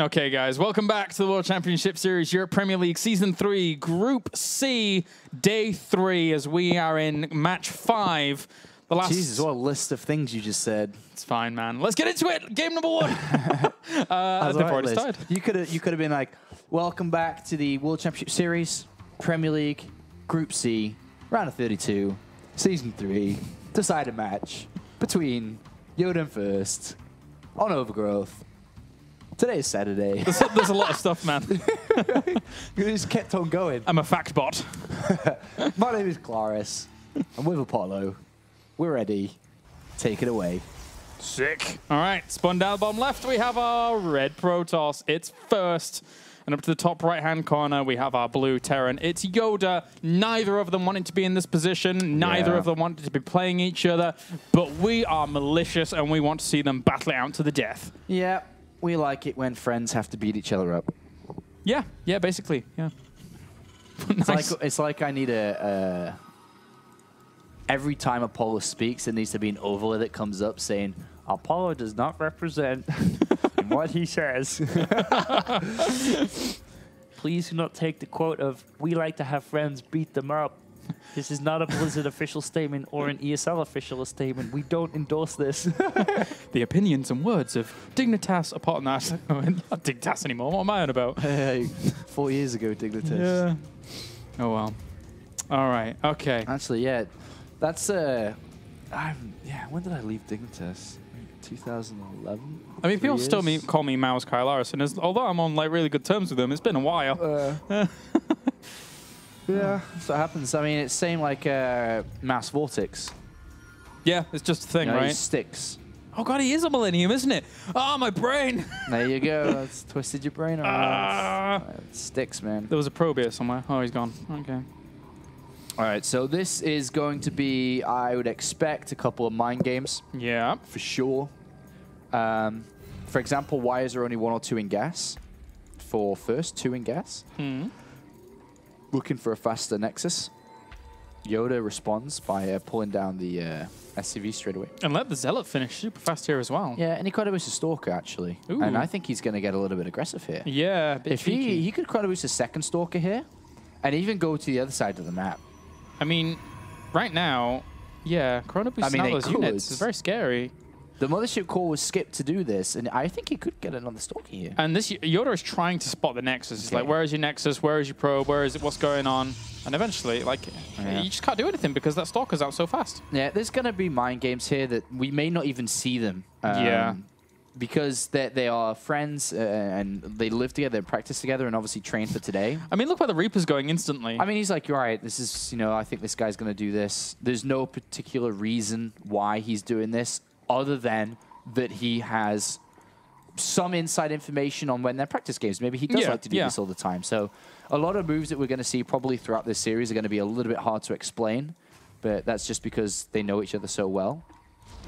Okay, guys, welcome back to the World Championship Series Europe Premier League Season 3, Group C, Day 3, as we are in Match 5. The last... Jesus, what a list of things you just said. It's fine, man. Let's get into it. Game number 1. They've already started. You could have been like, welcome back to the World Championship Series, Premier League, Group C, round of 32, Season 3, decided match between YoDa and First on Overgrowth. Today is Saturday. There's a lot of stuff, man. You just kept on going. I'm a fact bot. My name is Claris. I'm with Apollo. We're ready. Take it away. Sick. All right, spun down the bottom left, we have our red Protoss. It's First. And up to the top right-hand corner, we have our blue Terran. It's YoDa. Neither of them wanting to be in this position. Neither of them wanting to be playing each other. But we are malicious, and we want to see them battle it out to the death. Yeah, we like it when friends have to beat each other up. Yeah, basically, yeah. Nice. It's like I need a... every time Apollo speaks, there needs to be an overlay that comes up saying, Apollo does not represent what he says. Please do not take the quote of, we like to have friends beat them up. This is not a Blizzard official statement or an ESL official statement. We don't endorse this. The opinions and words of Dignitas upon that. Not Dignitas anymore. What am I on about? Hey, 4 years ago, Dignitas. Yeah. Oh, well. All right. Okay. Actually, yeah. That's, yeah, when did I leave Dignitas? 2011? I mean, people still call me Mouse Kyle Larson. Although I'm on like really good terms with them, it's been a while. Yeah, so it happens. I mean, it's same like Mouse Vortex. Yeah, it's just a thing, you know, right? He sticks. Oh god, he is a millennium, isn't it? Oh, my brain! There you go. That's twisted your brain around. It sticks, man. There was a probe here somewhere. Oh, he's gone. Okay. All right, so this is going to be, I would expect, a couple of mind games. Yeah. For sure. For example, why is there only 1 or 2 in gas? For First, 2 in gas. Looking for a faster Nexus. YoDa responds by pulling down the SCV straight away. And let the Zealot finish super fast here as well. Yeah, and he quite a boost a Stalker, actually. Ooh. And I think he's going to get a little bit aggressive here. Yeah, a bit if cheeky. he could quite a boost a second Stalker here, and even go to the other side of the map. I mean, right now, yeah, Chrono Boost out those units is very scary. The Mothership Core was skipped to do this, and I think he could get another Stalker here. And this YoDa is trying to spot the Nexus. It's like, where is your Nexus? Where is your probe? Where is it? What's going on? And eventually, like, you just can't do anything because that Stalker's out so fast. Yeah, there's going to be mind games here that we may not even see them. Because they are friends and they live together, they practice together, and obviously train for today. I mean, look where the Reaper's going instantly. I mean, he's like, you're right, this is, you know, I think this guy's going to do this. There's no particular reason why he's doing this other than that he has some inside information on when they're practice games. Maybe he does like to do this all the time. So a lot of moves that we're going to see probably throughout this series are going to be a little bit hard to explain, but that's just because they know each other so well.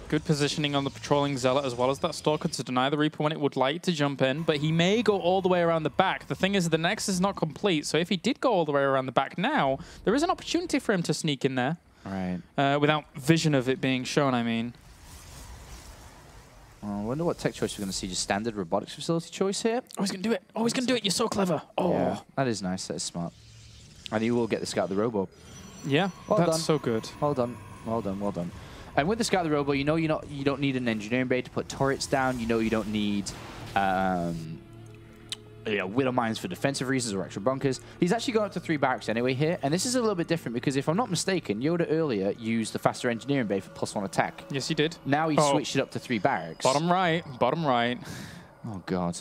Good positioning on the patrolling Zealot as well as that Stalker to deny the Reaper when it would like to jump in, but he may go all the way around the back. The thing is, the Nexus is not complete, so if he did go all the way around the back now, there is an opportunity for him to sneak in there. Right. Without vision of it being shown, I mean. I wonder what tech choice we're going to see. Just standard robotics facility choice here. Oh, he's going to do it. Oh, he's going to do it. You're so clever. Oh. Yeah, that is nice. That is smart. And you will get the Scout the Robo. Yeah, that's so good. Well done. Well done. Well done. And with the Scout the Robo, you know you don't need an engineering bay to put turrets down. You know you don't need Widow Mines for defensive reasons or extra bunkers. He's actually gone up to 3 barracks anyway here. And this is a little bit different because if I'm not mistaken, YoDa earlier used the faster engineering bay for +1 attack. Yes, he did. Now he switched it up to 3 barracks. Bottom right. Bottom right. Oh, God.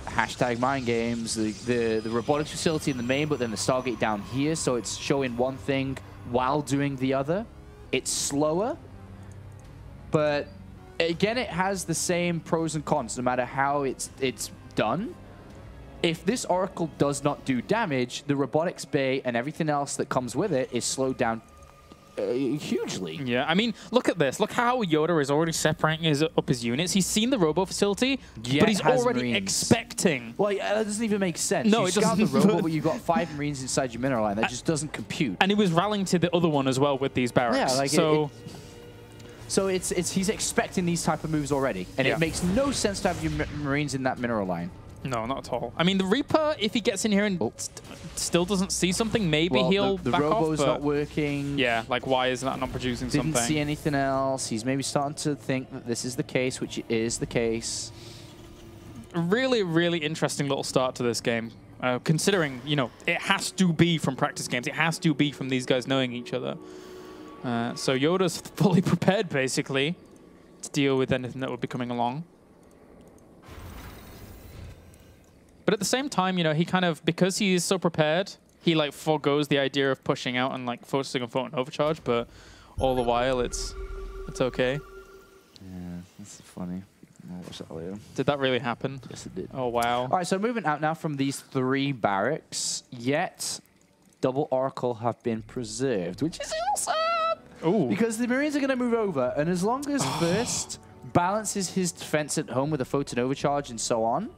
Hashtag mind games. The robotics facility in the main, but then the Stargate down here. So it's showing one thing while doing the other. It's slower. But again, it has the same pros and cons no matter how it's done. If this Oracle does not do damage, the robotics bay and everything else that comes with it is slowed down hugely. Yeah, I mean, look at this. Look how YoDa is already separating up his units. He's seen the robo facility, but he's already expecting. Well, that doesn't even make sense. No, you it doesn't. The robo, but you've got 5 Marines inside your mineral line. That just doesn't compute. And he was rallying to the other one as well with these barracks. Yeah, like so So he's expecting these type of moves already, and it makes no sense to have your Marines in that mineral line. No, not at all. I mean, the Reaper, if he gets in here and still doesn't see something, maybe he'll the back Robo's off. not working. Yeah, like why is that not producing something? Didn't see anything else. He's maybe starting to think that this is the case, which is the case. Really, really interesting little start to this game. Considering, you know, it has to be from practice games. It has to be from these guys knowing each other. So YoDa's fully prepared, basically, to deal with anything that would be coming along. But at the same time, you know, he kind of, because he is so prepared, he like forgoes the idea of pushing out and like focusing on photon overcharge, but all the while it's okay. Yeah, that's funny. I'll watch that later. Did that really happen? Yes, it did. Oh, wow. All right, so moving out now from these 3 barracks, yet double Oracle have been preserved, which is awesome! Ooh. Because the Marines are going to move over, and as long as First balances his defense at home with a photon overcharge and so on,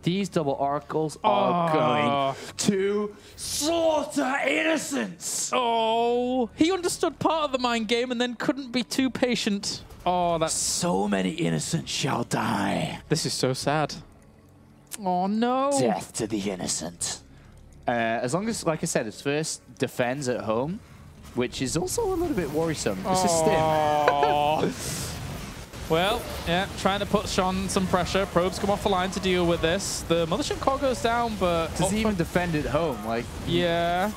these double Oracles are going to slaughter innocents! Oh, he understood part of the mind game and then couldn't be too patient. Oh, that's... So many innocents shall die. This is so sad. Oh, no. Death to the innocent. As long as, like I said, his First defends at home, which is also a little bit worrisome. This is Stim. Well, yeah, trying to put Sean some pressure. Probes come off the line to deal with this. The Mothership core goes down, but... Does he even defend at home? Like, yeah.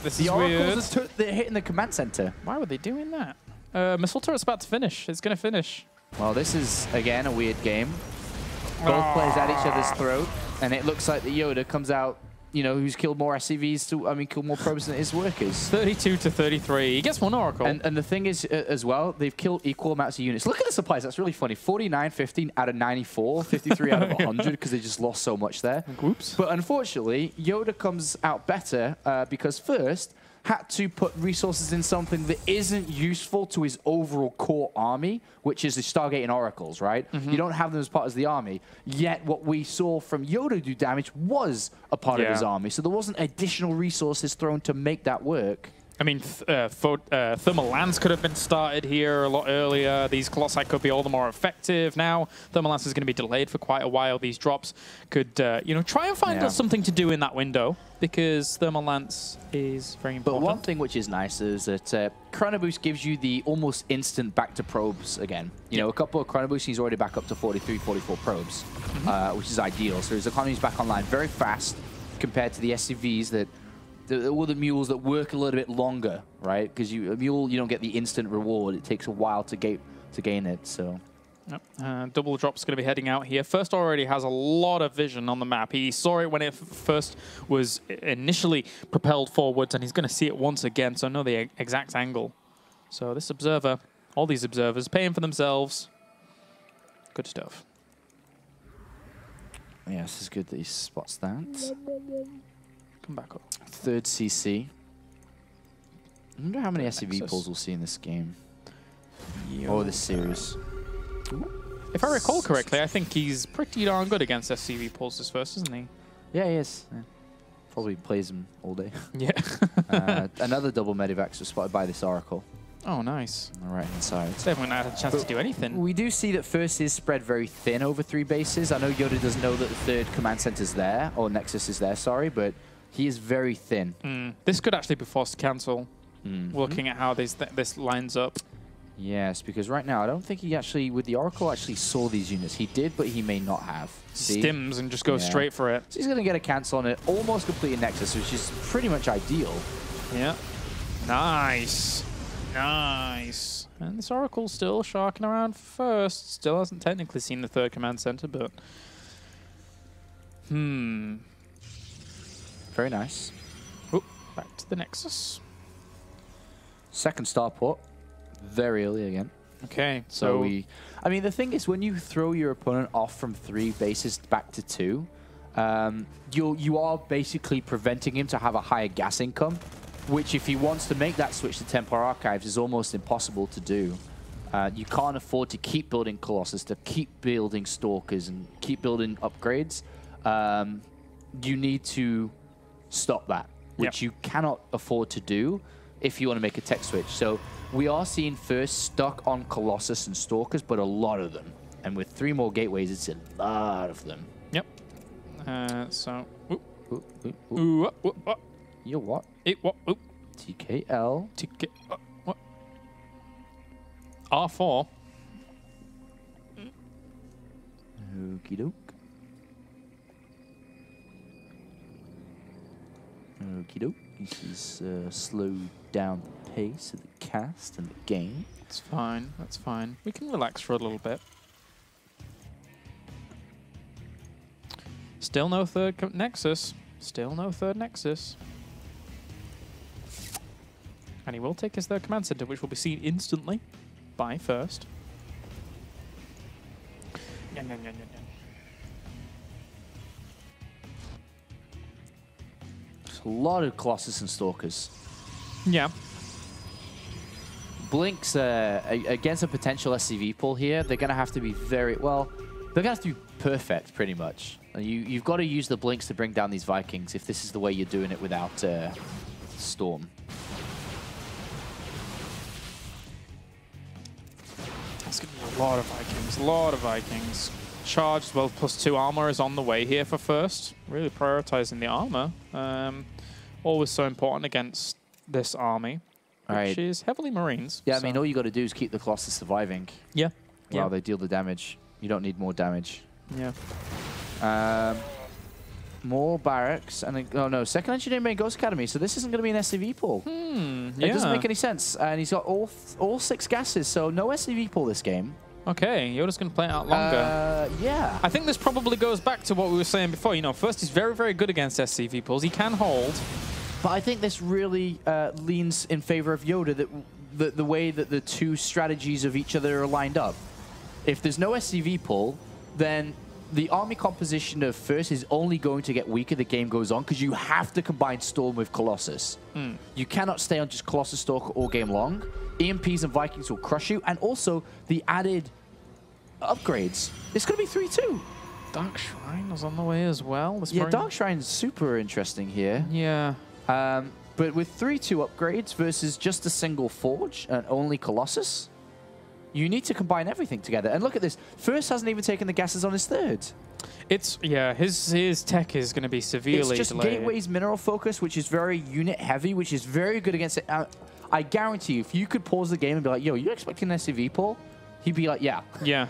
This is the weird. Oracles they're hitting the command center. Why were they doing that? Missile turret's about to finish. It's going to finish. Well, this is, again, a weird game. Both players at each other's throat, and it looks like the YoDa comes out, you know, who's killed more SCVs, killed more probes than his workers. 32 to 33. He gets one Oracle. And the thing is, as well, they've killed equal amounts of units. Look at the supplies. That's really funny. 49, 15 out of 94, 53 out of 100, because they just lost so much there. Whoops. But unfortunately, YoDa comes out better because First had to put resources in something that isn't useful to his overall core army, which is the Stargate and Oracles, right? You don't have them as part of the army. Yet what we saw from YoDa do damage was a part of his army. So there wasn't additional resources thrown to make that work. I mean, Thermal Lance could have been started here a lot earlier. These Colossi could be all the more effective. Now, Thermal Lance is going to be delayed for quite a while. These drops could, you know, try and find us something to do in that window, because Thermal Lance is very important. But one thing which is nice is that Chrono Boost gives you the almost instant back to probes again. You know, a couple of Chrono Boosts, he's already back up to 43, 44 probes, which is ideal. So his economy's back online very fast compared to the SCVs that... all the mules that work a little bit longer, right? Because a mule, you don't get the instant reward. It takes a while to gain it, so... Yep. Double Drop's going to be heading out here. First already has a lot of vision on the map. He saw it when it first was initially propelled forwards, and he's going to see it once again, so know the exact angle. So this observer, all these observers, paying for themselves. Good stuff. Yeah, this is good that he spots that. Come back up. Third CC. I wonder how many SCV pulls we'll see in this game. Or this series. If I recall correctly, I think he's pretty darn good against SCV pulses first, isn't he? Yeah, he is. Yeah. Probably plays him all day. Yeah. Another double Medivacs was spotted by this Oracle. Oh, nice. On the right-hand side. They haven't had a chance to do anything. We do see that First is spread very thin over 3 bases. I know YoDa doesn't know that the third command center's there, or Nexus is there, sorry, but he is very thin. This could actually be forced to cancel, looking at how this lines up. Yes, because right now, I don't think he actually, with the Oracle, actually saw these units. He did, but he may not have. See? Stims and just goes straight for it. So he's going to get a cancel on it, almost complete a Nexus, which is pretty much ideal. Yeah. Nice. Nice. And this Oracle's still sharking around first. Still hasn't technically seen the third command center, but... Very nice. Oop, back to the Nexus. Second starport. Very early again. Okay, so I mean, the thing is, when you throw your opponent off from 3 bases back to 2, you are basically preventing him to have a higher gas income, which if he wants to make that switch to Templar Archives is almost impossible to do. You can't afford to keep building Colossus, to keep building Stalkers, and keep building upgrades. You need to stop that, which you cannot afford to do if you want to make a tech switch. So We are seeing first stuck on Colossus and Stalkers, but a lot of them. And with 3 more gateways, it's a lot of them. Yep. So... Ooh. Ooh, ooh, ooh. Ooh, You're what? what? Ooh. TKL. What? R4. Okie doke. Okie doke. This is slowed down the pace of the cast and the game. It's fine. That's fine. We can relax for a little bit. Still no third Nexus. Still no third Nexus. And he will take his third command center, which will be seen instantly by first. There's a lot of Colossus and Stalkers. Yeah. Blinks against a potential SCV pull here. They're going to have to be very well. They're going to have to be perfect, pretty much. You've got to use the Blinks to bring down these Vikings if this is the way you're doing it without Storm. That's going to be a lot of Vikings. A lot of Vikings. Charge as well, +2 armor is on the way here for first. Really prioritizing the armor. Always so important against this army, which is heavily Marines. Yeah, so. I mean, all you got to do is keep the Colossus surviving. Yeah. While they deal the damage. You don't need more damage. Yeah. More barracks. And oh no, second engineer main Ghost Academy. So this isn't going to be an SCV pull. Yeah. It doesn't make any sense. And he's got all 6 gases, so no SCV pull this game. Okay, YoDa's going to play it out longer. Yeah. I think this probably goes back to what we were saying before. You know, first, he's very, very good against SCV pulls. He can hold. But I think this really leans in favor of YoDa, that the way that the 2 strategies of each other are lined up. If there's no SCV pull, then the army composition of first is only going to get weaker the game goes on, because you have to combine Storm with Colossus. You cannot stay on just Colossus Stalker all game long. EMPs and Vikings will crush you, and also the added upgrades. It's going to be 3-2. Dark Shrine is on the way as well. Yeah, Dark Shrine's super interesting here. Yeah. But with 3-2 upgrades versus just a single Forge and only Colossus, you need to combine everything together. And look at this. First hasn't even taken the gases on his third. It's, yeah, his tech is going to be severely delayed. It's just Gateway's mineral focus, which is very unit heavy, which is very good against it. I guarantee you, if you could pause the game and be like, yo, you expecting an SCV pull? He'd be like, yeah. Yeah.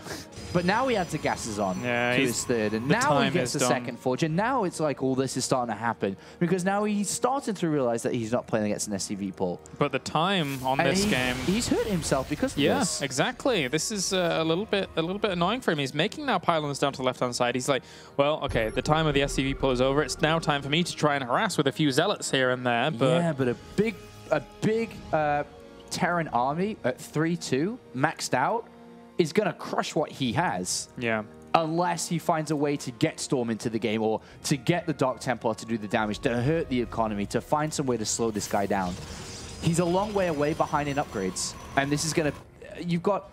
But now he adds the gases on to his third. And now he gets the second Forge. And now it's like, oh, this is starting to happen. Because now he's starting to realize that he's not playing against an SCV pull. But the time on this game... He's hurt himself because of this. Yeah, exactly. This is a little bit annoying for him. He's making now pylons down to the left-hand side. He's like, well, okay, the time of the SCV pull is over. It's now time for me to try and harass with a few zealots here and there. But yeah, but a big Terran army at 3-2, maxed out, is going to crush what he has. Yeah. Unless he finds a way to get Storm into the game, or to get the Dark Templar to do the damage, to hurt the economy, to find some way to slow this guy down. He's a long way away behind in upgrades. And this is going to... You've got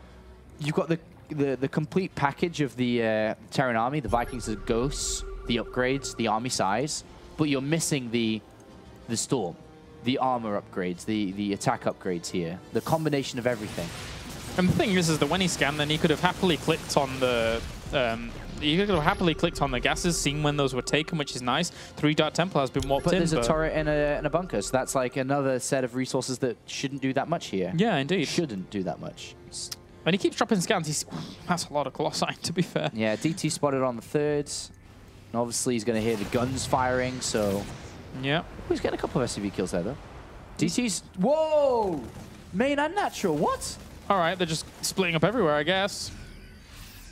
the complete package of the Terran army, the Vikings, the Ghosts, the upgrades, the army size, but you're missing the Storm, the armor upgrades, the attack upgrades here, the combination of everything. And the thing is that when he scanned, then he could have happily clicked on the gases, seen when those were taken, which is nice. 3 Dark Templar has been warped in. But there's a turret and a bunker, so that's like another set of resources that shouldn't do that much here. Yeah, indeed. Shouldn't do that much. When he keeps dropping scans, that's a lot of Colossi, to be fair. Yeah, DT spotted on the thirds. And obviously he's going to hear the guns firing, so... Yeah. He's getting a couple of SCV kills there, though. DT's... Whoa! Main and natural, what? All right, they're just splitting up everywhere, I guess.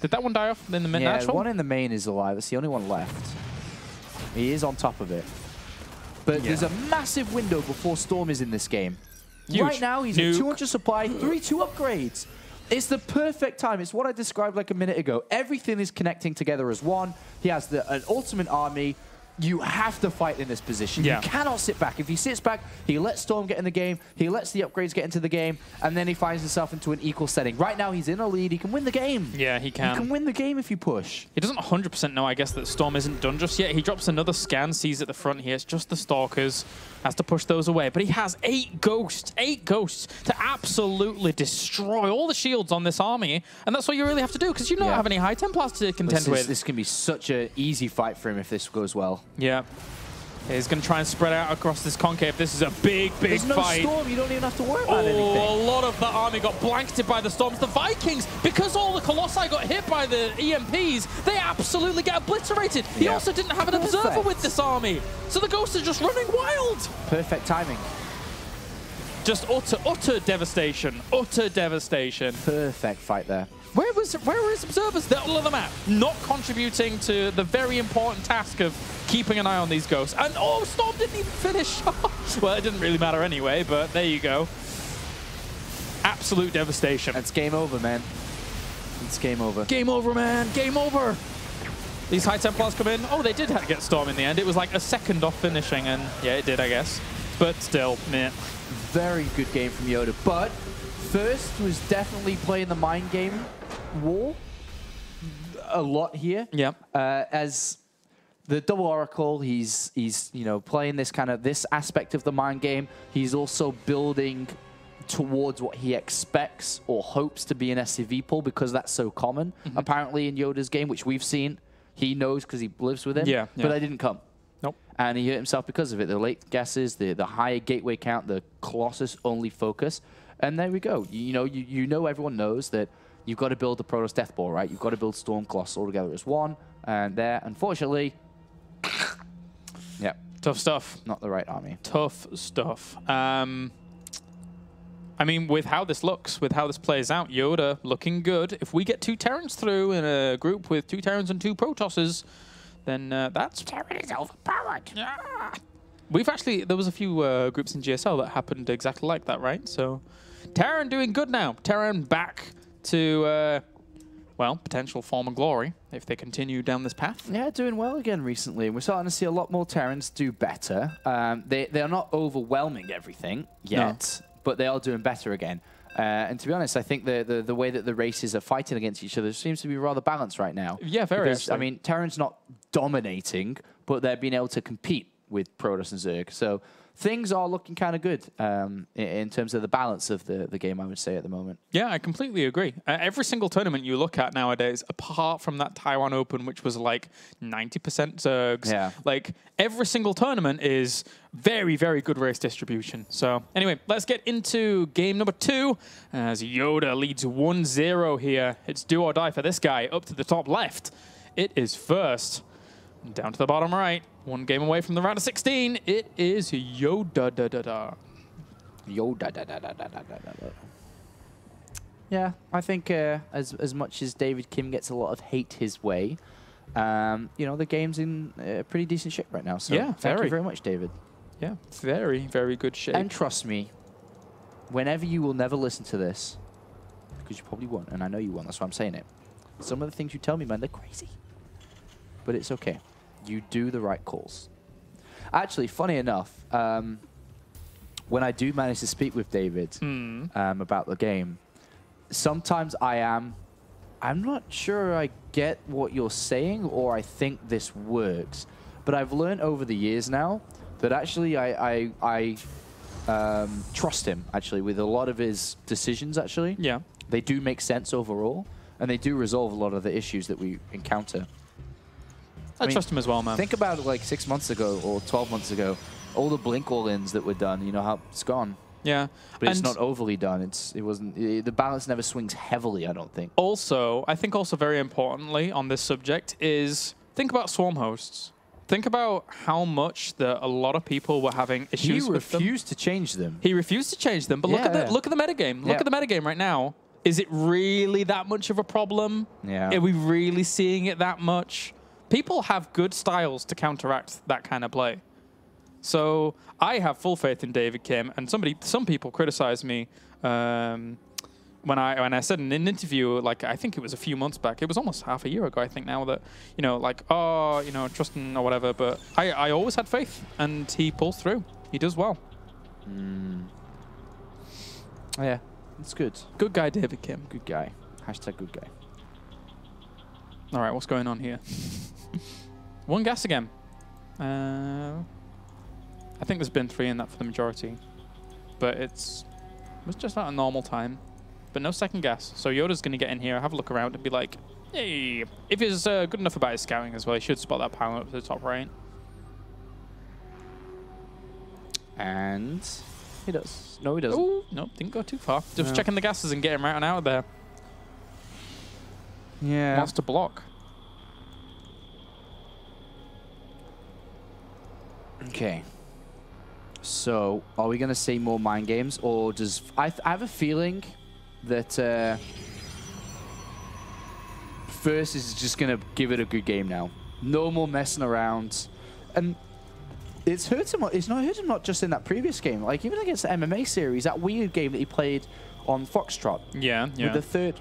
Did that one die off in the mid natural? Yeah, one in the main is alive. It's the only one left. He is on top of it. But there's a massive window before Storm is in this game. Huge. Right now, he's at 200 supply, 3-2 upgrades. It's the perfect time. It's what I described like a minute ago. Everything is connecting together as one. He has an ultimate army. You have to fight in this position. Yeah. You cannot sit back. If he sits back, he lets Storm get in the game, he lets the upgrades get into the game, and then he finds himself into an equal setting. Right now, he's in a lead. He can win the game. Yeah, he can. You can win the game if you push. He doesn't 100% know, I guess, that Storm isn't done just yet. He drops another scan, sees at the front here. It's just the Stalkers. Has to push those away. But he has 8 ghosts to absolutely destroy all the shields on this army. And that's what you really have to do, because you don't have any high Templars to contend with. This can be such an easy fight for him if this goes well. Yeah. He's going to try and spread out across this concave. This is a big fight. There's no storm. You don't even have to worry about anything. A lot of the army got blanketed by the storms. The Vikings, because all the Colossi got hit by the EMPs, they absolutely get obliterated. He also didn't have an observer with this army. So the Ghosts are just running wild. Perfect timing. Just utter devastation. Utter devastation. Perfect fight there. Where were his observers? They're all on the map, not contributing to the very important task of keeping an eye on these ghosts. And oh, Storm didn't even finish. Well, it didn't really matter anyway, but there you go. Absolute devastation. It's game over, man. It's game over. Game over, man. Game over. These High Templars come in. Oh, they did get Storm in the end. It was like a second off finishing, and yeah, it did, I guess. But still, meh. Very good game from YoDa. But first was definitely playing the mind game war a lot here. Yeah. As the double Oracle, he's you know, playing this aspect of the mind game. He's also building towards what he expects or hopes to be an SCV pull, because that's so common apparently in YoDa's game, which we've seen. He knows because he lives with him. Yeah. But I didn't come. Nope. And he hurt himself because of it. The late guesses, the higher gateway count, the Colossus only focus. And there we go. You know everyone knows that you've got to build the Protoss Death Ball, right? You've got to build Storm Colossus all together as one. And there, unfortunately, yeah. Tough stuff. Not the right army. Tough stuff. I mean, with how this looks, with how this plays out, YoDa looking good. If we get 2 Terrans through in a group with 2 Terrans and 2 Protosses, then that's... Terran is overpowered. Yeah. We've actually... There was a few groups in GSL that happened exactly like that, right? So, Terran doing good now. Terran back to, well, potential form and glory if they continue down this path. Yeah, doing well again recently. We're starting to see a lot more Terrans do better. They're not overwhelming everything yet, but they are doing better again. And to be honest, I think the way that the races are fighting against each other seems to be rather balanced right now. Yeah, very. Because, I mean, Terran's not dominating, but they're being able to compete with Protoss and Zerg. So things are looking kind of good in terms of the balance of the game, I would say, at the moment. Yeah, I completely agree. Every single tournament you look at nowadays, apart from that Taiwan Open, which was like 90% Zergs, like every single tournament is very, very good race distribution. So anyway, let's get into game number 2 as YoDa leads 1-0 here. It's do or die for this guy. Up to the top left, it is first. Down to the bottom right, 1 game away from the round of 16, it is YoDa. Yeah, I think as much as David Kim gets a lot of hate his way, you know, the game's in pretty decent shape right now. So yeah, thank you very much, David. Yeah, very, very good shape. And trust me, whenever you will never listen to this, because you probably won't, and I know you won't, that's why I'm saying it. Some of the things you tell me, man, they're crazy. But it's okay. You do the right calls. Actually, funny enough, when I do manage to speak with David about the game, sometimes I'm not sure I get what you're saying or I think this works. But I've learned over the years now that actually I trust him, actually, with a lot of his decisions, actually. Yeah. They do make sense overall, and they do resolve a lot of the issues that we encounter. I mean, trust him as well, man. Think about it like 6 months ago or 12 months ago. All the blink all-ins that were done, you know how it's gone. Yeah. But it's not overly done. The balance never swings heavily, I don't think. Also, I think also very importantly on this subject is think about swarm hosts. Think about how much a lot of people were having issues with them. He refused to change them. He refused to change them. But look at the metagame. Look at the metagame right now. Is it really that much of a problem? Yeah. Are we really seeing it that much? People have good styles to counteract that kind of play. So I have full faith in David Kim, and some people criticize me when I said in an interview, like I think it was a few months back, it was almost half a year ago, I think now, that, you know, like, oh, you know, Tristan or whatever, but I always had faith, and he pulls through. He does well. Yeah, it's good. Good guy, David Kim. Good guy. Hashtag good guy. All right, what's going on here? One gas again. I think there's been 3 in that for the majority, but it was just at a normal time, but no second gas. So YoDa's going to get in here, have a look around, and be like, hey, if he's good enough about his scouting as well, he should spot that power up to the top right. And he does. No, he doesn't. Ooh, nope, didn't go too far. Just checking the gases and getting right on out of there. Yeah. Wants to block. Okay. So, are we going to see more mind games, or does... I have a feeling that First is just going to give it a good game now. No more messing around. And it's hurt him. It's not hurt him not just in that previous game. Like, even against the MMA series, that weird game that he played on Foxtrot. Yeah, yeah. With the 3rd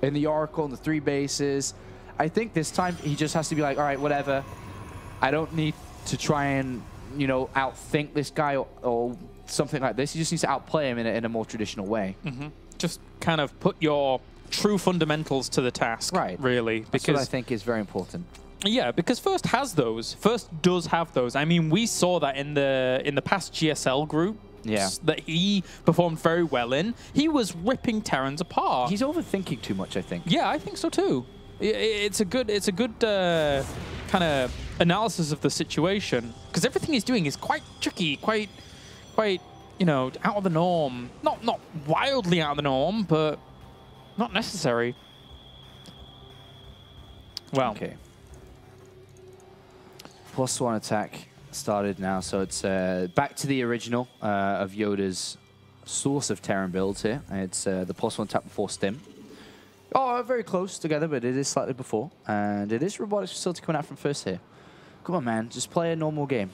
in the Oracle and the 3 bases. I think this time he just has to be like, all right, whatever. I don't need to try and, you know, outthink this guy or something like this. You just need to outplay him in a more traditional way. Just kind of put your true fundamentals to the task, right? Really, because that's what I think is very important. Yeah, because First has those. First does have those. I mean, we saw that in the past GSL group. Yeah. That he performed very well in. He was ripping Terrans apart. He's overthinking too much, I think. Yeah, I think so too. It's a good kind of analysis of the situation, because everything he's doing is quite tricky, quite you know, out of the norm. Not wildly out of the norm, but not necessary. Well. Okay. +1 attack started now, so it's back to the original of YoDa's source of Terran builds here. It's the +1 attack before stim. Oh, very close together, but it is slightly before. And it is robotics facility coming out from First here. Come on, man. Just play a normal game.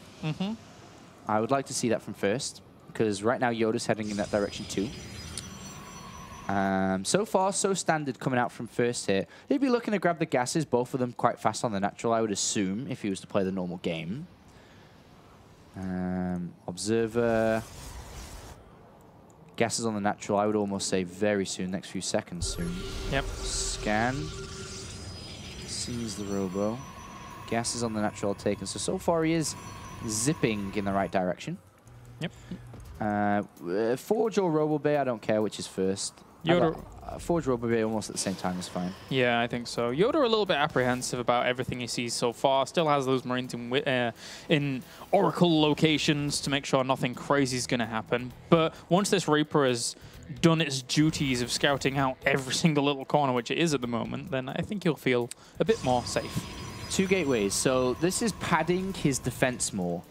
I would like to see that from First, because right now YoDa's heading in that direction too. So far, so standard coming out from First here. He'd be looking to grab the gases, both of them quite fast on the natural, I would assume, if he was to play the normal game. Observer. Gases on the natural, I would almost say very soon, next few seconds soon. Yep. Scan. Sees the robo. Gases on the natural taken. So far he is zipping in the right direction. Yep. Forge or Robo Bay, I don't care which is first. YoDa. Forge Robo Bay almost at the same time is fine. Yeah, I think so. YoDa a little bit apprehensive about everything he sees so far. Still has those Marines in Oracle locations to make sure nothing crazy is going to happen. But once this Reaper has done its duties of scouting out every single little corner, which it is at the moment, then I think he'll feel a bit more safe. 2 gateways. So this is padding his defense more.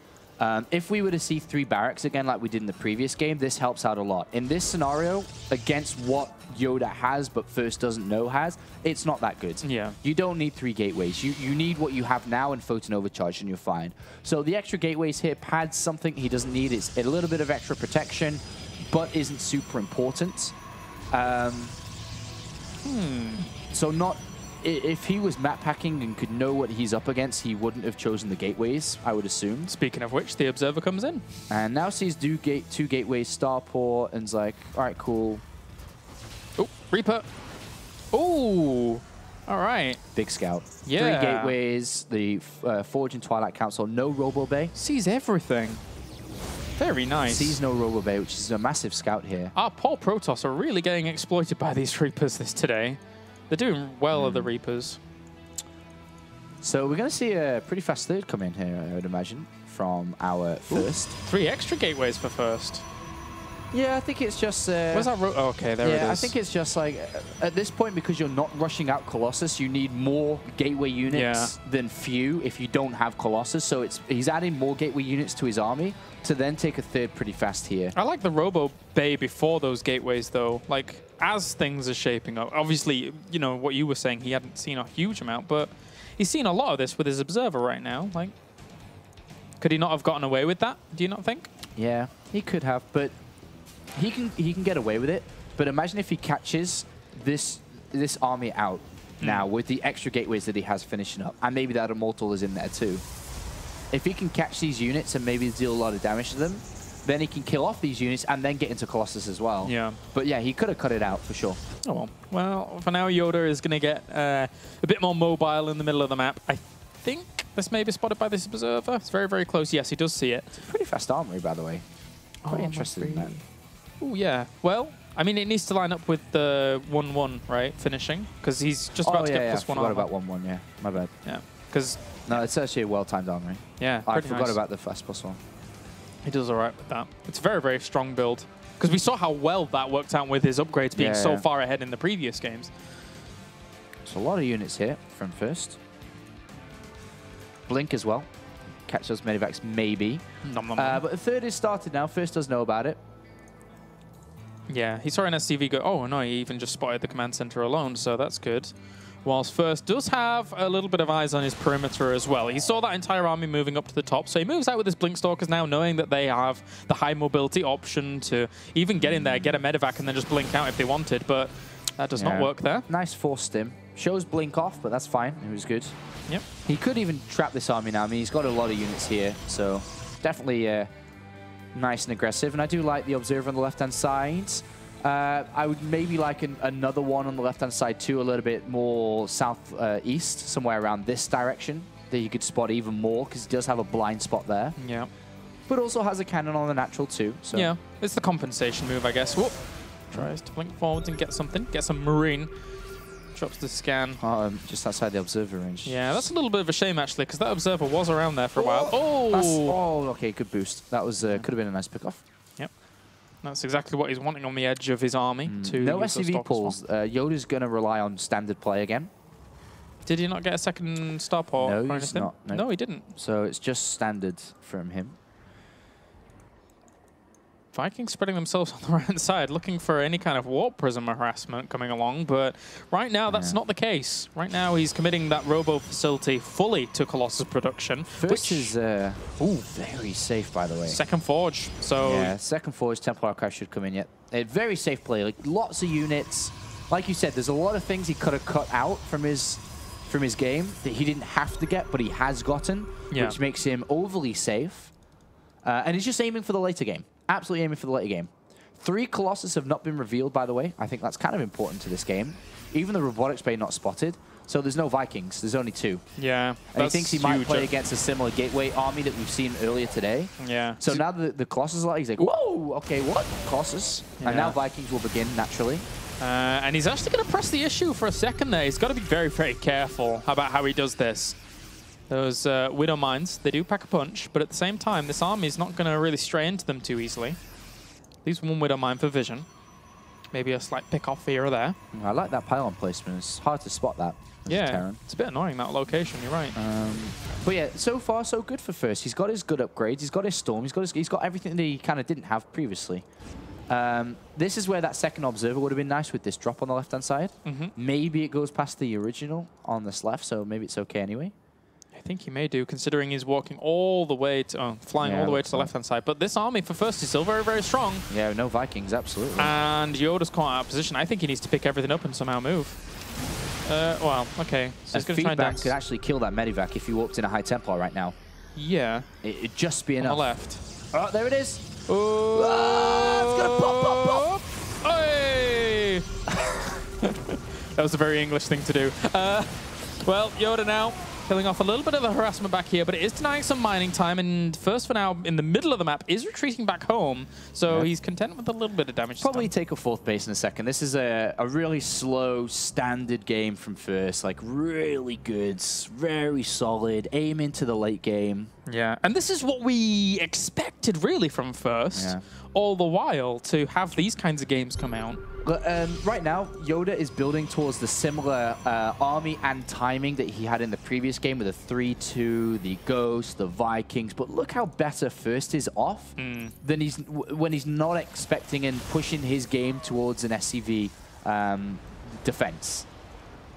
If we were to see 3 barracks again like we did in the previous game, this helps out a lot. In this scenario, against what YoDa has but First doesn't know has, it's not that good. Yeah. You don't need 3 gateways. You need what you have now and Photon Overcharge and you're fine. So the extra gateways here pads something he doesn't need. It's a little bit of extra protection, but isn't super important. So not... If he was map hacking and could know what he's up against, he wouldn't have chosen the gateways, I would assume. Speaking of which, the Observer comes in. And now sees 2 gateways, Starport, and's like, all right, cool. Oh, Reaper. Oh, all right. Big scout. Yeah. 3 gateways, the Forge and Twilight Council, no Robo Bay. Sees everything. Very nice. Sees no Robo Bay, which is a massive scout here. Our poor Protoss are really getting exploited by these Reapers today. They're doing well at the Reapers. So we're going to see a pretty fast third come in here, I would imagine, from our First. 3 extra gateways for First. Yeah, I think it's just... Where's that? Oh, okay, there it is. Yeah, I think it's just like, at this point, because you're not rushing out Colossus, you need more gateway units than few if you don't have Colossus. So he's adding more gateway units to his army to then take a third pretty fast here. I like the Robo Bay before those gateways, though. Like, as things are shaping up, obviously, you know, what you were saying, he hadn't seen a huge amount, but he's seen a lot of this with his Observer right now. Like, could he not have gotten away with that? Do you not think? Yeah, he could have, but he can get away with it But imagine if he catches this army out now with the extra gateways that he has finishing up, and maybe that Immortal is in there too. If he can catch these units and maybe deal a lot of damage to them, then he can kill off these units and then get into Colossus as well. Yeah. But yeah, he could have cut it out for sure. Oh well. Well, for now, YoDa is going to get a bit more mobile in the middle of the map. I think this may be spotted by this observer. It's very, very close. Yes, he does see it. It's a pretty fast armory, by the way. Quite interested in that. Oh, yeah. Well, I mean, it needs to line up with the 1-1, right? Finishing. Because he's just about to get +1 armor. I forgot about 1-1, yeah. My bad. Yeah. Because... No, it's actually a well-timed armory. Yeah, I forgot nice. about the fast +1. He does all right with that. It's a very, very strong build. Because we saw how well that worked out with his upgrades being so far ahead in the previous games. So a lot of units here from first. Blink as well. Catch those medivacs, maybe. But the third is started now. First does know about it. Yeah, he saw an SCV go, oh no, he even just spotted the command center alone, so that's good. Whilst first does have a little bit of eyes on his perimeter as well. He saw that entire army moving up to the top, so he moves out with his Blink Stalkers now, knowing that they have the high mobility option to even get in there, get a medevac, and then just blink out if they wanted, but that does not work there. Nice force stim. Shows Blink off, but that's fine. It was good. Yep. He could even trap this army now. I mean, he's got a lot of units here, so definitely nice and aggressive. And I do like the Observer on the left-hand side. I would maybe like another one on the left-hand side too, a little bit more south-east, somewhere around this direction, that you could spot even more, because he does have a blind spot there. Yeah. But also has a cannon on the natural too. So. Yeah, it's the compensation move, I guess. Whoop. Tries to blink forwards and get something. Get some Marine. Drops the scan. Just outside the Observer range. Yeah, that's a little bit of a shame, actually, because that Observer was around there for a while. Oh, okay, good boost. That was could have been a nice pick-off. Yep. That's exactly what he's wanting on the edge of his army. To no SCV pulls. YoDa's going to rely on standard play again. Did he not get a second star port? No, he's not. No, he didn't. So it's just standard from him. Vikings spreading themselves on the right side, looking for any kind of warp prism harassment coming along, but right now that's not the case. Right now he's committing that robo facility fully to Colossus production. First is very safe, by the way. Second forge. So yeah, second forge, Templar Archive should come in yet. A very safe play, like lots of units. Like you said, there's a lot of things he could have cut out from his game that he didn't have to get, but he has gotten, which makes him overly safe. And he's just aiming for the later game. Absolutely aiming for the later game. 3 Colossus have not been revealed, by the way. I think that's kind of important to this game. Even the Robotics Bay not spotted. So there's no Vikings. There's only 2. Yeah. And he thinks he might play against a similar Gateway army that we've seen earlier today. Yeah. So now the Colossus are like, he's like, whoa, okay, what? Colossus. Yeah. And now Vikings will begin naturally. And he's actually going to press the issue for a second there. He's got to be very, very careful about how he does this. Those Widow Mines, they do pack a punch, but at the same time, this army is not going to really stray into them too easily. Leaves one Widow Mine for vision. Maybe a slight pick-off here or there. I like that pylon placement. It's hard to spot that. Yeah, it's a bit annoying, that location, you're right. But yeah, so far, so good for first. He's got his good upgrades. He's got his Storm. He's got everything that he kind of didn't have previously. This is where that second Observer would have been nice with this drop on the left-hand side. Maybe it goes past the original on this left, so maybe it's okay anyway. I think he may do, considering he's walking all the way to, flying all the way to the left-hand side. But this army, for first, is still very, very strong. Yeah, no Vikings, absolutely. And YoDa's caught out of position. I think he needs to pick everything up and somehow move. Well, okay. So he's going to try and dance. Could actually kill that Medivac if he walked in a High Templar right now. Yeah. It'd just be enough. On the left. Oh, there it is. Oh, it's going to pop, pop, pop. Hey! That was a very English thing to do. Well, YoDa now killing off a little bit of the harassment back here, but it is denying some mining time, and first for now, in the middle of the map, is retreating back home, so he's content with a little bit of damage. Probably take a 4th base in a second. This is a really slow, standard game from first, like really good, very solid, aim into the late game. Yeah, and this is what we expected, really, from first, all the while, to have these kinds of games come out. But right now, YoDa is building towards the similar army and timing that he had in the previous game with the 3-2, the Ghost, the Vikings. But look how better first is off than when he's not expecting and pushing his game towards an SCV defense.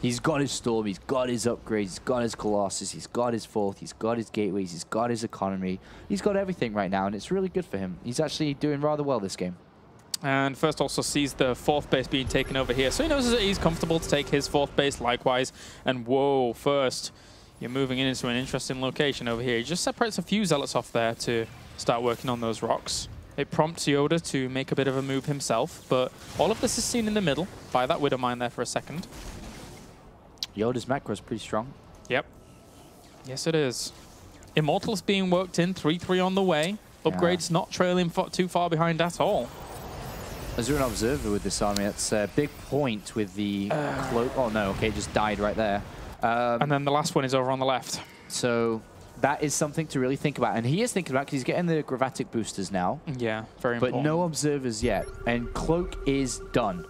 He's got his Storm, he's got his upgrades, he's got his Colossus, he's got his 4th, he's got his gateways, he's got his economy. He's got everything right now, and it's really good for him. He's actually doing rather well this game. And First also sees the 4th base being taken over here. So he knows that he's comfortable to take his 4th base likewise. And whoa, First, you're moving into an interesting location over here. He just separates a few Zealots off there to start working on those rocks. It prompts YoDa to make a bit of a move himself, but all of this is seen in the middle by that Widow Mine there for a second. YoDa's macro is pretty strong. Yep. Yes, it is. Immortals being worked in, 3-3 on the way. Upgrades not trailing too far behind at all. Is there an observer with this army? That's a big point with the cloak. Oh no, okay, it just died right there. And then the last one is over on the left. So that is something to really think about. And he is thinking about because he's getting the Gravatic boosters now. Yeah, very important. But no observers yet. And cloak is done.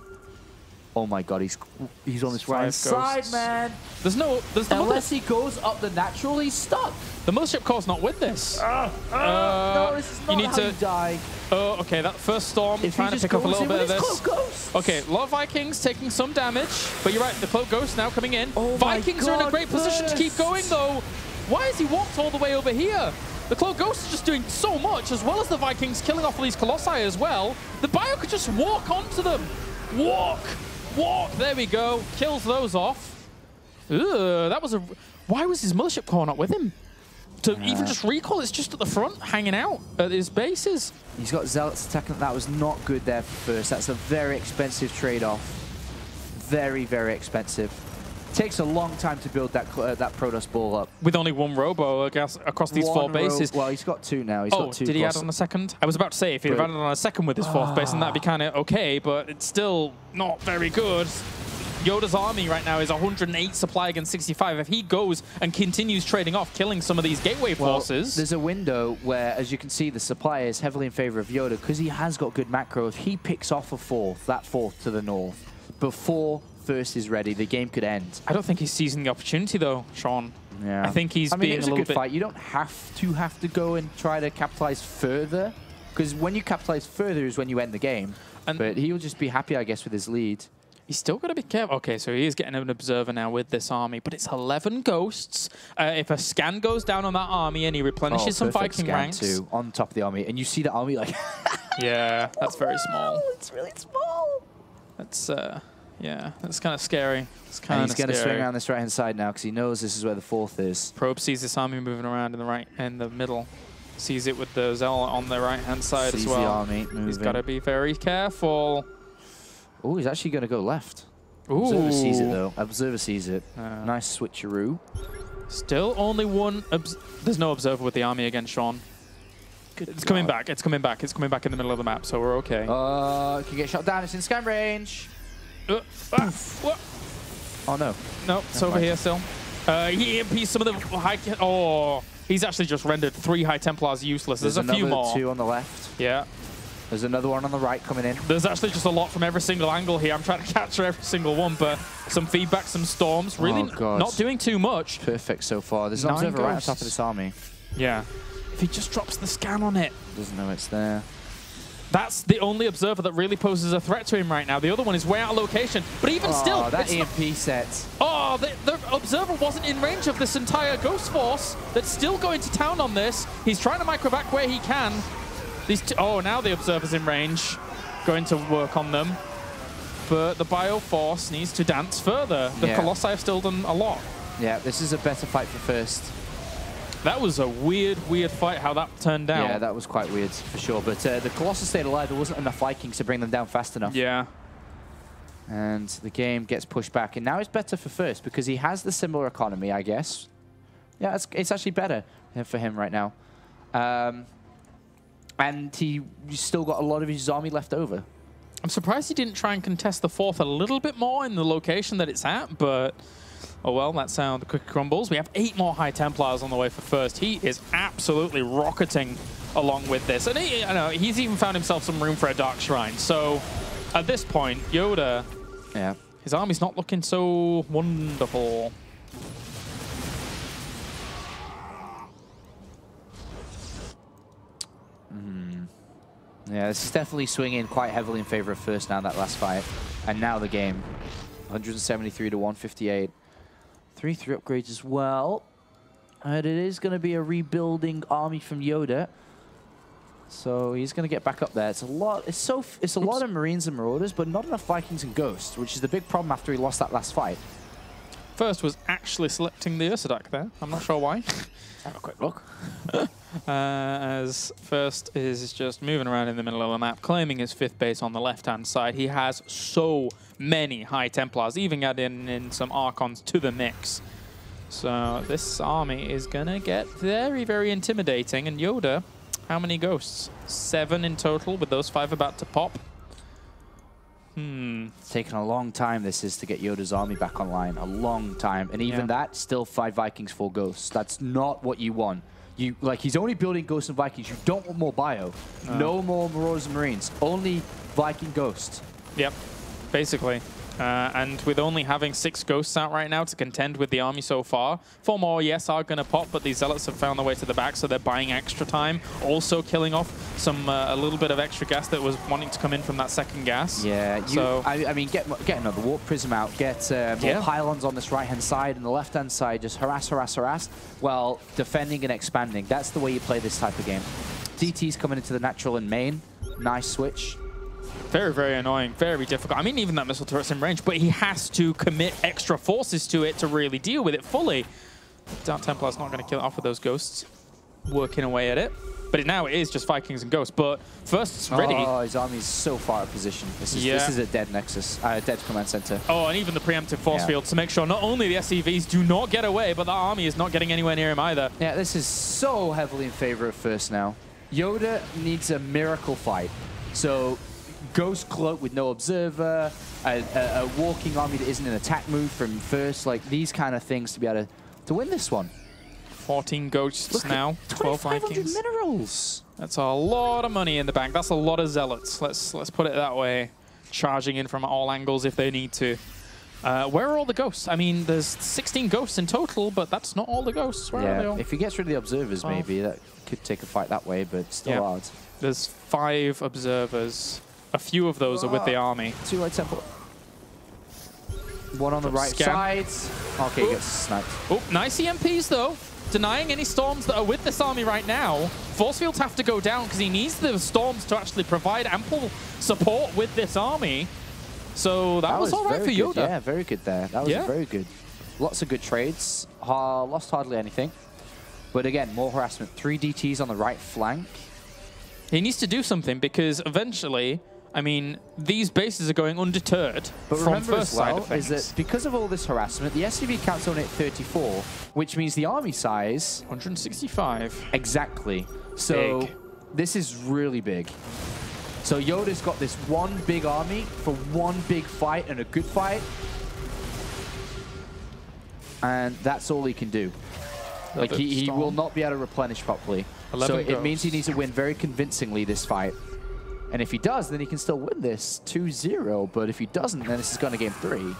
Oh my god, he's on this right side, man. Unless he goes up the natural, he's stuck. The Mothership Core's not with this. No, this is not you need how to you die. Oh, okay, that first storm, trying to pick up a little bit of this. Okay, a lot of Vikings taking some damage, but you're right, the Cloak Ghost now coming in. Oh Vikings are in a great position to keep going, though. Why has he walked all the way over here? The Cloak Ghost is just doing so much, as well as the Vikings killing off all these Colossi as well. The Bio could just walk onto them. Walk! There we go. Kills those off. Ugh, that was a... Why was his Mothership Core not with him? To even just recall, it's just at the front, hanging out at his bases. He's got Zealots attacking. That was not good there for First. That's a very expensive trade-off. Very, very expensive. Takes a long time to build that Protoss ball up. With only one Robo across these 4 bases. Well, he's got 2 now. He's got 2. Did he add on a second? I was about to say, if he'd added on a second with his 4th base, then that'd be kind of okay, but it's still not very good. YoDa's army right now is 108 supply against 65. If he goes and continues trading off, killing some of these gateway forces... There's a window where, as you can see, the supply is heavily in favor of YoDa because he has got good macro. If he picks off that 4th to the north, before First is ready, the game could end. I don't think he's seizing the opportunity, though, Sean. Yeah. I think he's being it was a little good bit... fight. You don't have to go and try to capitalize further, because when you capitalize further is when you end the game. But he'll just be happy, I guess, with his lead. He's still got to be careful. Okay, so he is getting an observer now with this army, but it's 11 ghosts. If a scan goes down on that army and he replenishes some Viking ranks... too, on top of the army, and you see the army like... Yeah, that's very small. It's really small. That's, yeah, that's kind of scary. It's kind of He's going to swing around this right-hand side now because he knows this is where the 4th is. Probe sees this army moving around in the middle. Sees it with the Zealot on the right-hand side as well. Sees the army moving. He's got to be very careful. Oh, he's actually going to go left. Ooh. Observer sees it, though. Observer sees it. Nice switcheroo. Still only one... There's no observer with the army again, Sean. It's coming back. It's coming back. It's coming back in the middle of the map, so we're okay. It can get shot down. It's in scan range. Oh, no. No, it's over here still. He EMPs some of the high... Oh, he's actually just rendered 3 High Templars useless. There's a few more. 2 on the left. Yeah. There's another one on the right coming in. There's actually just a lot from every single angle here. I'm trying to capture every single one, but some feedback, some storms. Really not doing too much. Perfect so far. There's an observer right on top of this army. Yeah. If he just drops the scan on it. Doesn't know it's there. That's the only observer that really poses a threat to him right now. The other one is way out of location. But even still... that EMP set. Oh, the observer wasn't in range of this entire Ghost Force that's still going to town on this. He's trying to microvac where he can. Now the observer's in range. Going to work on them. But the Bio Force needs to dance further. The Colossi have still done a lot. Yeah, this is a better fight for First. That was a weird fight, how that turned out. Yeah, that was quite weird, for sure. But the Colossus stayed alive. There wasn't enough Vikings to bring them down fast enough. Yeah. And the game gets pushed back. And now it's better for First, because he has the similar economy, I guess. Yeah, it's actually better for him right now. And he's still got a lot of his army left over. I'm surprised he didn't try and contest the 4th a little bit more in the location that it's at, but... Oh well, that's how the cookie crumbles. We have 8 more High Templars on the way for First. He is absolutely rocketing along with this. And he's even found himself some room for a Dark Shrine. So at this point, YoDa, his army's not looking so wonderful. Yeah, this is definitely swinging quite heavily in favor of First now, that last fight. And now the game. 173 to 158. 3-3 upgrades as well. And it is going to be a rebuilding army from YoDa. So he's going to get back up there. It's a lot. It's a lot of Marines and Marauders, but not enough Vikings and Ghosts, which is the big problem after he lost that last fight. First was actually selecting the Ursadak there. I'm not sure why. Have a quick look. As First is just moving around in the middle of the map, claiming his 5th base on the left-hand side. He has so many High Templars, even adding in some Archons to the mix. So this army is going to get very, very intimidating. And YoDa, how many Ghosts? 7 in total, with those 5 about to pop. It's taken a long time, this is, to get YoDa's army back online. A long time. And even that, still 5 Vikings, 4 Ghosts. That's not what you want. He's only building Ghosts and Vikings. You don't want more bio. No more Marauders and Marines. Only Viking Ghosts. Yep, basically. And with only having 6 Ghosts out right now to contend with the army so far, 4 more, yes, are going to pop, but these Zealots have found their way to the back, so they're buying extra time. Also killing off some a little bit of extra gas that was wanting to come in from that second gas. Yeah, so I mean, get another Warp Prism out, get more pylons on this right-hand side, and the left-hand side, just harass, harass, harass, while defending and expanding. That's the way you play this type of game. DT's coming into the natural and main. Nice switch. Very, very annoying, very difficult. I mean, even that missile turret's in range, but he has to commit extra forces to it to really deal with it fully. Dark Templar's not going to kill it off with those Ghosts, working away at it. But now it is just Vikings and Ghosts. But first, it's ready. Oh, his army's so far out of position. This is a dead nexus, dead command center. Oh, and even the preemptive force field to make sure not only the SCVs do not get away, but that army is not getting anywhere near him either. Yeah, this is so heavily in favor of First now. YoDa needs a miracle fight. So Ghost Cloak with no observer, a walking army that isn't an attack move from First, like these kind of things to be able to win this one. 14 Ghosts now, 12 Vikings. minerals. That's a lot of money in the bank. That's a lot of Zealots. Let's put it that way. Charging in from all angles if they need to. Where are all the Ghosts? I mean, there's 16 Ghosts in total, but that's not all the Ghosts. Where are they all? If he gets rid of the observers, maybe that could take a fight that way, but still hard. There's 5 observers. A few of those are with the army. 2 Light Temple. 1 on the right side. Okay, he gets sniped. Oh, nice EMPs though. Denying any storms that are with this army right now. Force fields have to go down because he needs the storms to actually provide ample support with this army. So that was all right for YoDa. Yeah, very good there. That was very good. Lots of good trades. Lost hardly anything. But again, more harassment. 3 DTs on the right flank. He needs to do something because eventually, I mean, these bases are going undeterred from First side of things. Is that because of all this harassment, the SCV count's only at 34, which means the army size 165. Exactly. So this is really big. So YoDa's got this one big army for one big fight and a good fight, and that's all he can do. Like he will not be able to replenish properly. So it means he needs to win very convincingly this fight. And if he does, then he can still win this 2-0. But if he doesn't, then this is going to game 3.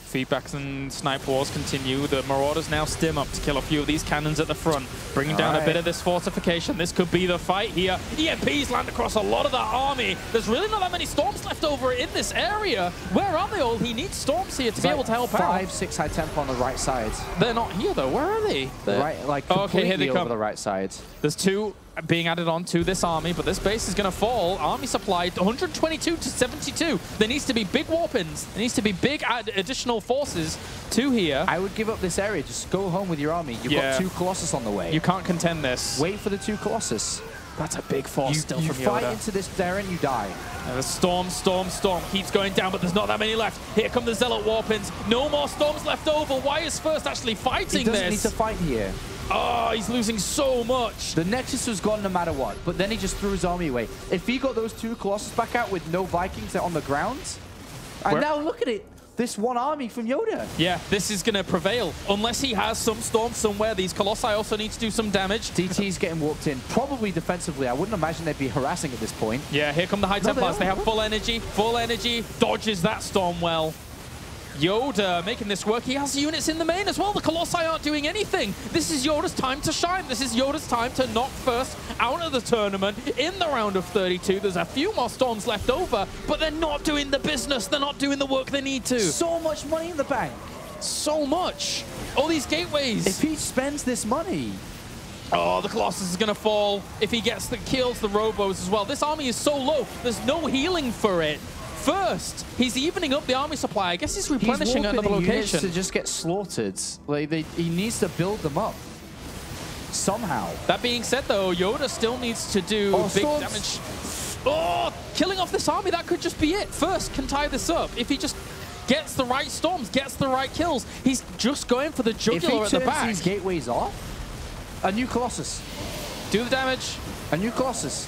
Feedbacks and snipe wars continue. The Marauders now stim up to kill a few of these cannons at the front, bringing down a bit of this fortification. This could be the fight here. EMPs land across a lot of that army. There's really not that many storms left over in this area. Where are they all? He needs storms here to be able to help out. 5, 6 High Temp on the right side. They're not here though. Where are they? Right, like completely here they come. Over the right side. There's 2 being added on to this army, but this base is going to fall. Army supply 122 to 72. There needs to be big warp-ins. There needs to be big additional forces to here. I would give up this area. Just go home with your army. You've got 2 Colossus on the way. You can't contend this. Wait for the 2 Colossus. That's a big force still from YoDa. You fight into this Darren, you die. The storm keeps going down, but there's not that many left. Here come the Zealot warp-ins. No more storms left over. Why is First actually fighting this? He doesn't need to fight here. Oh, he's losing so much. The Nexus was gone no matter what, but then he just threw his army away. If he got those 2 Colossus back out with no Vikings on the ground, and now look at it. This one army from YoDa. Yeah, this is going to prevail. Unless he has some storm somewhere. These Colossi also need to do some damage. DT's getting warped in. Probably defensively. I wouldn't imagine they'd be harassing at this point. Yeah, here come the High Templars. They have full energy. Full energy. Dodges that storm well. YoDa making this work. He has units in the main as well. The Colossi aren't doing anything. This is YoDa's time to shine. This is YoDa's time to knock First out of the tournament in the round of 32. There's a few more storms left over, but they're not doing the business. They're not doing the work they need to. So much money in the bank. So much. All these gateways. If he spends this money, Oh, the Colossus is going to fall if he gets the kills, the Robos as well. This army is so low. There's no healing for it. First, he's evening up the army supply. I guess he's replenishing at another location. To just get slaughtered. Like he needs to build them up somehow. That being said, though, YoDa still needs to do big damage. Oh, killing off this army, that could just be it. First can tie this up. If he just gets the right storms, gets the right kills, he's just going for the jugular at the back. If he turns these gateways off, a new Colossus. Do the damage. A new Colossus.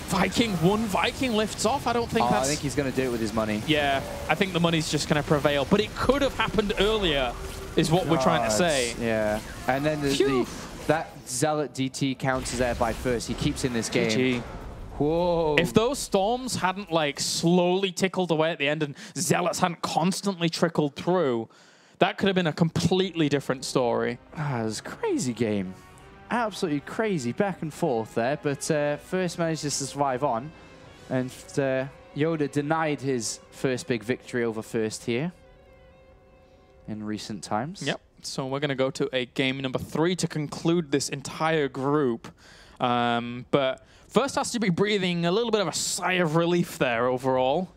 One Viking lifts off. I don't think that's... I think he's going to do it with his money. Yeah, I think the money's just going to prevail. But it could have happened earlier, is what we're trying to say. Yeah. And then that Zealot DT counters there by first. He keeps in this game. GG. Whoa. If those storms hadn't like slowly tickled away at the end and Zealots hadn't constantly trickled through, that could have been a completely different story. It was a crazy game. Absolutely crazy back and forth there, but first managed to survive on, and YoDa denied his first big victory over first here in recent times. Yep. So we're going to go to a game number 3 to conclude this entire group. But first has to be breathing a little bit of a sigh of relief there overall.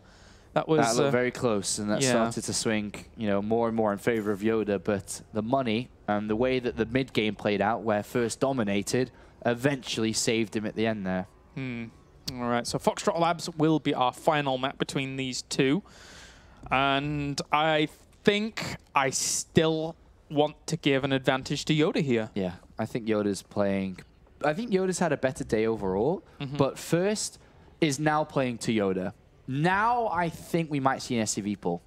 That looked very close, and that started to swing, more and more in favor of YoDa. But the money and the way that the mid game played out, where first dominated, eventually saved him at the end there. All right, so Foxtrot Labs will be our final map between these two, and I think I still want to give an advantage to YoDa here. Yeah, I think YoDa's playing. I think YoDa's had a better day overall, but first is now playing to YoDa. Now I think we might see an SCV pull.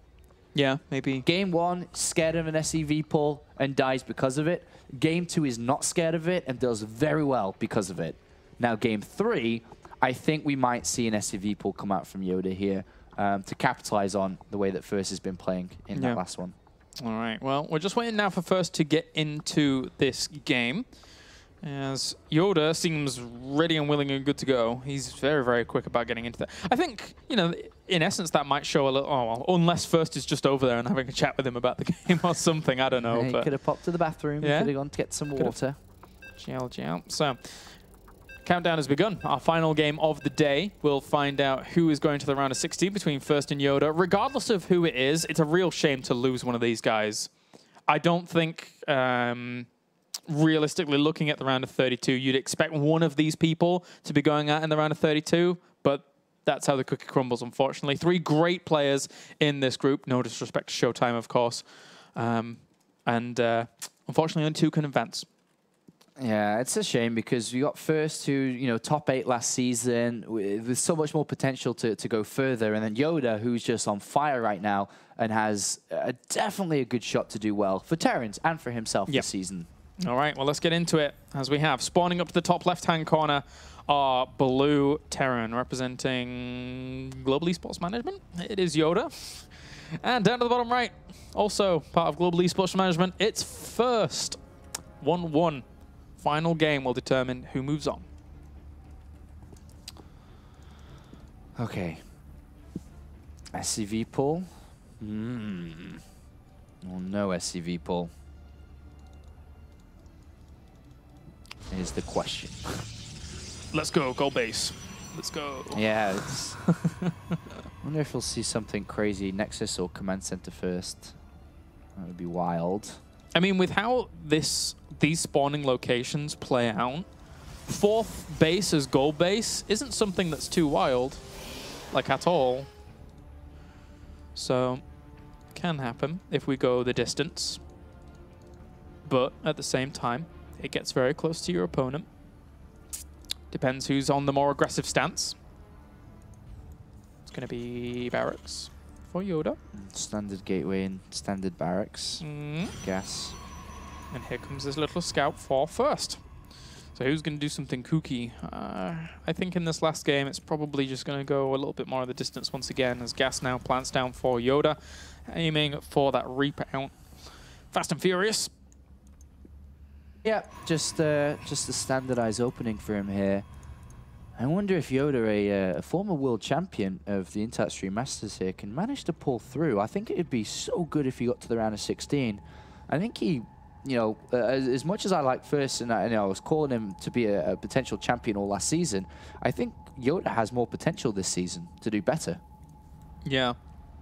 Yeah, maybe. Game 1, scared of an SCV pull and dies because of it. Game 2 is not scared of it and does very well because of it. Now Game 3, I think we might see an SCV pull come out from YoDa here to capitalize on the way that First has been playing in that last one. All right, well, we're just waiting now for First to get into this game, as YoDa seems ready and willing and good to go. He's very, very quick about getting into that. I think, in essence, that might show a little... unless First is just over there and having a chat with him about the game or something. I don't know. He could have popped to the bathroom. He could have gone to get some water. Ciao. So, countdown has begun. Our final game of the day. We'll find out who is going to the round of 16 between First and YoDa. Regardless of who it is, it's a real shame to lose one of these guys. I don't think... realistically, looking at the round of 32, you'd expect one of these people to be going out in the round of 32, but that's how the cookie crumbles, unfortunately. 3 great players in this group. No disrespect to Showtime, of course. Unfortunately, only 2 can advance. Yeah, it's a shame because we got First who, top 8 last season, with so much more potential to go further, and then YoDa, who's just on fire right now and has definitely a good shot to do well for Terrans and for himself this season. All right, well, let's get into it, as we have. Spawning up to the top left-hand corner are Blue Terran, representing Global Esports Management. It is YoDa. And down to the bottom right, also part of Global Esports Management, it's First. 1-1. Final game will determine who moves on. Okay. SCV pull? Well, no SCV pull. Is the question. Let's go, gold base. Let's go. Yeah, it's I wonder if we'll see something crazy. Nexus or Command Center first. That would be wild. I mean, with how these spawning locations play out, 4th base as gold base isn't something that's too wild, like at all. So, can happen if we go the distance. But at the same time, it gets very close to your opponent. Depends who's on the more aggressive stance. It's going to be barracks for YoDa. Standard gateway and standard barracks. Gas. And here comes this little scout for First. So who's going to do something kooky? I think in this last game, it's probably just going to go a little bit more of the distance once again, as Gas now plants down for YoDa, aiming for that Reaper out. Fast and Furious. Yeah, just a standardized opening for him here. I wonder if YoDa, a former world champion of the Intat Masters here, can manage to pull through. I think it would be so good if he got to the round of 16. I think he you know, as much as I like First, and I was calling him to be a potential champion all last season, I think YoDa has more potential this season to do better. Yeah.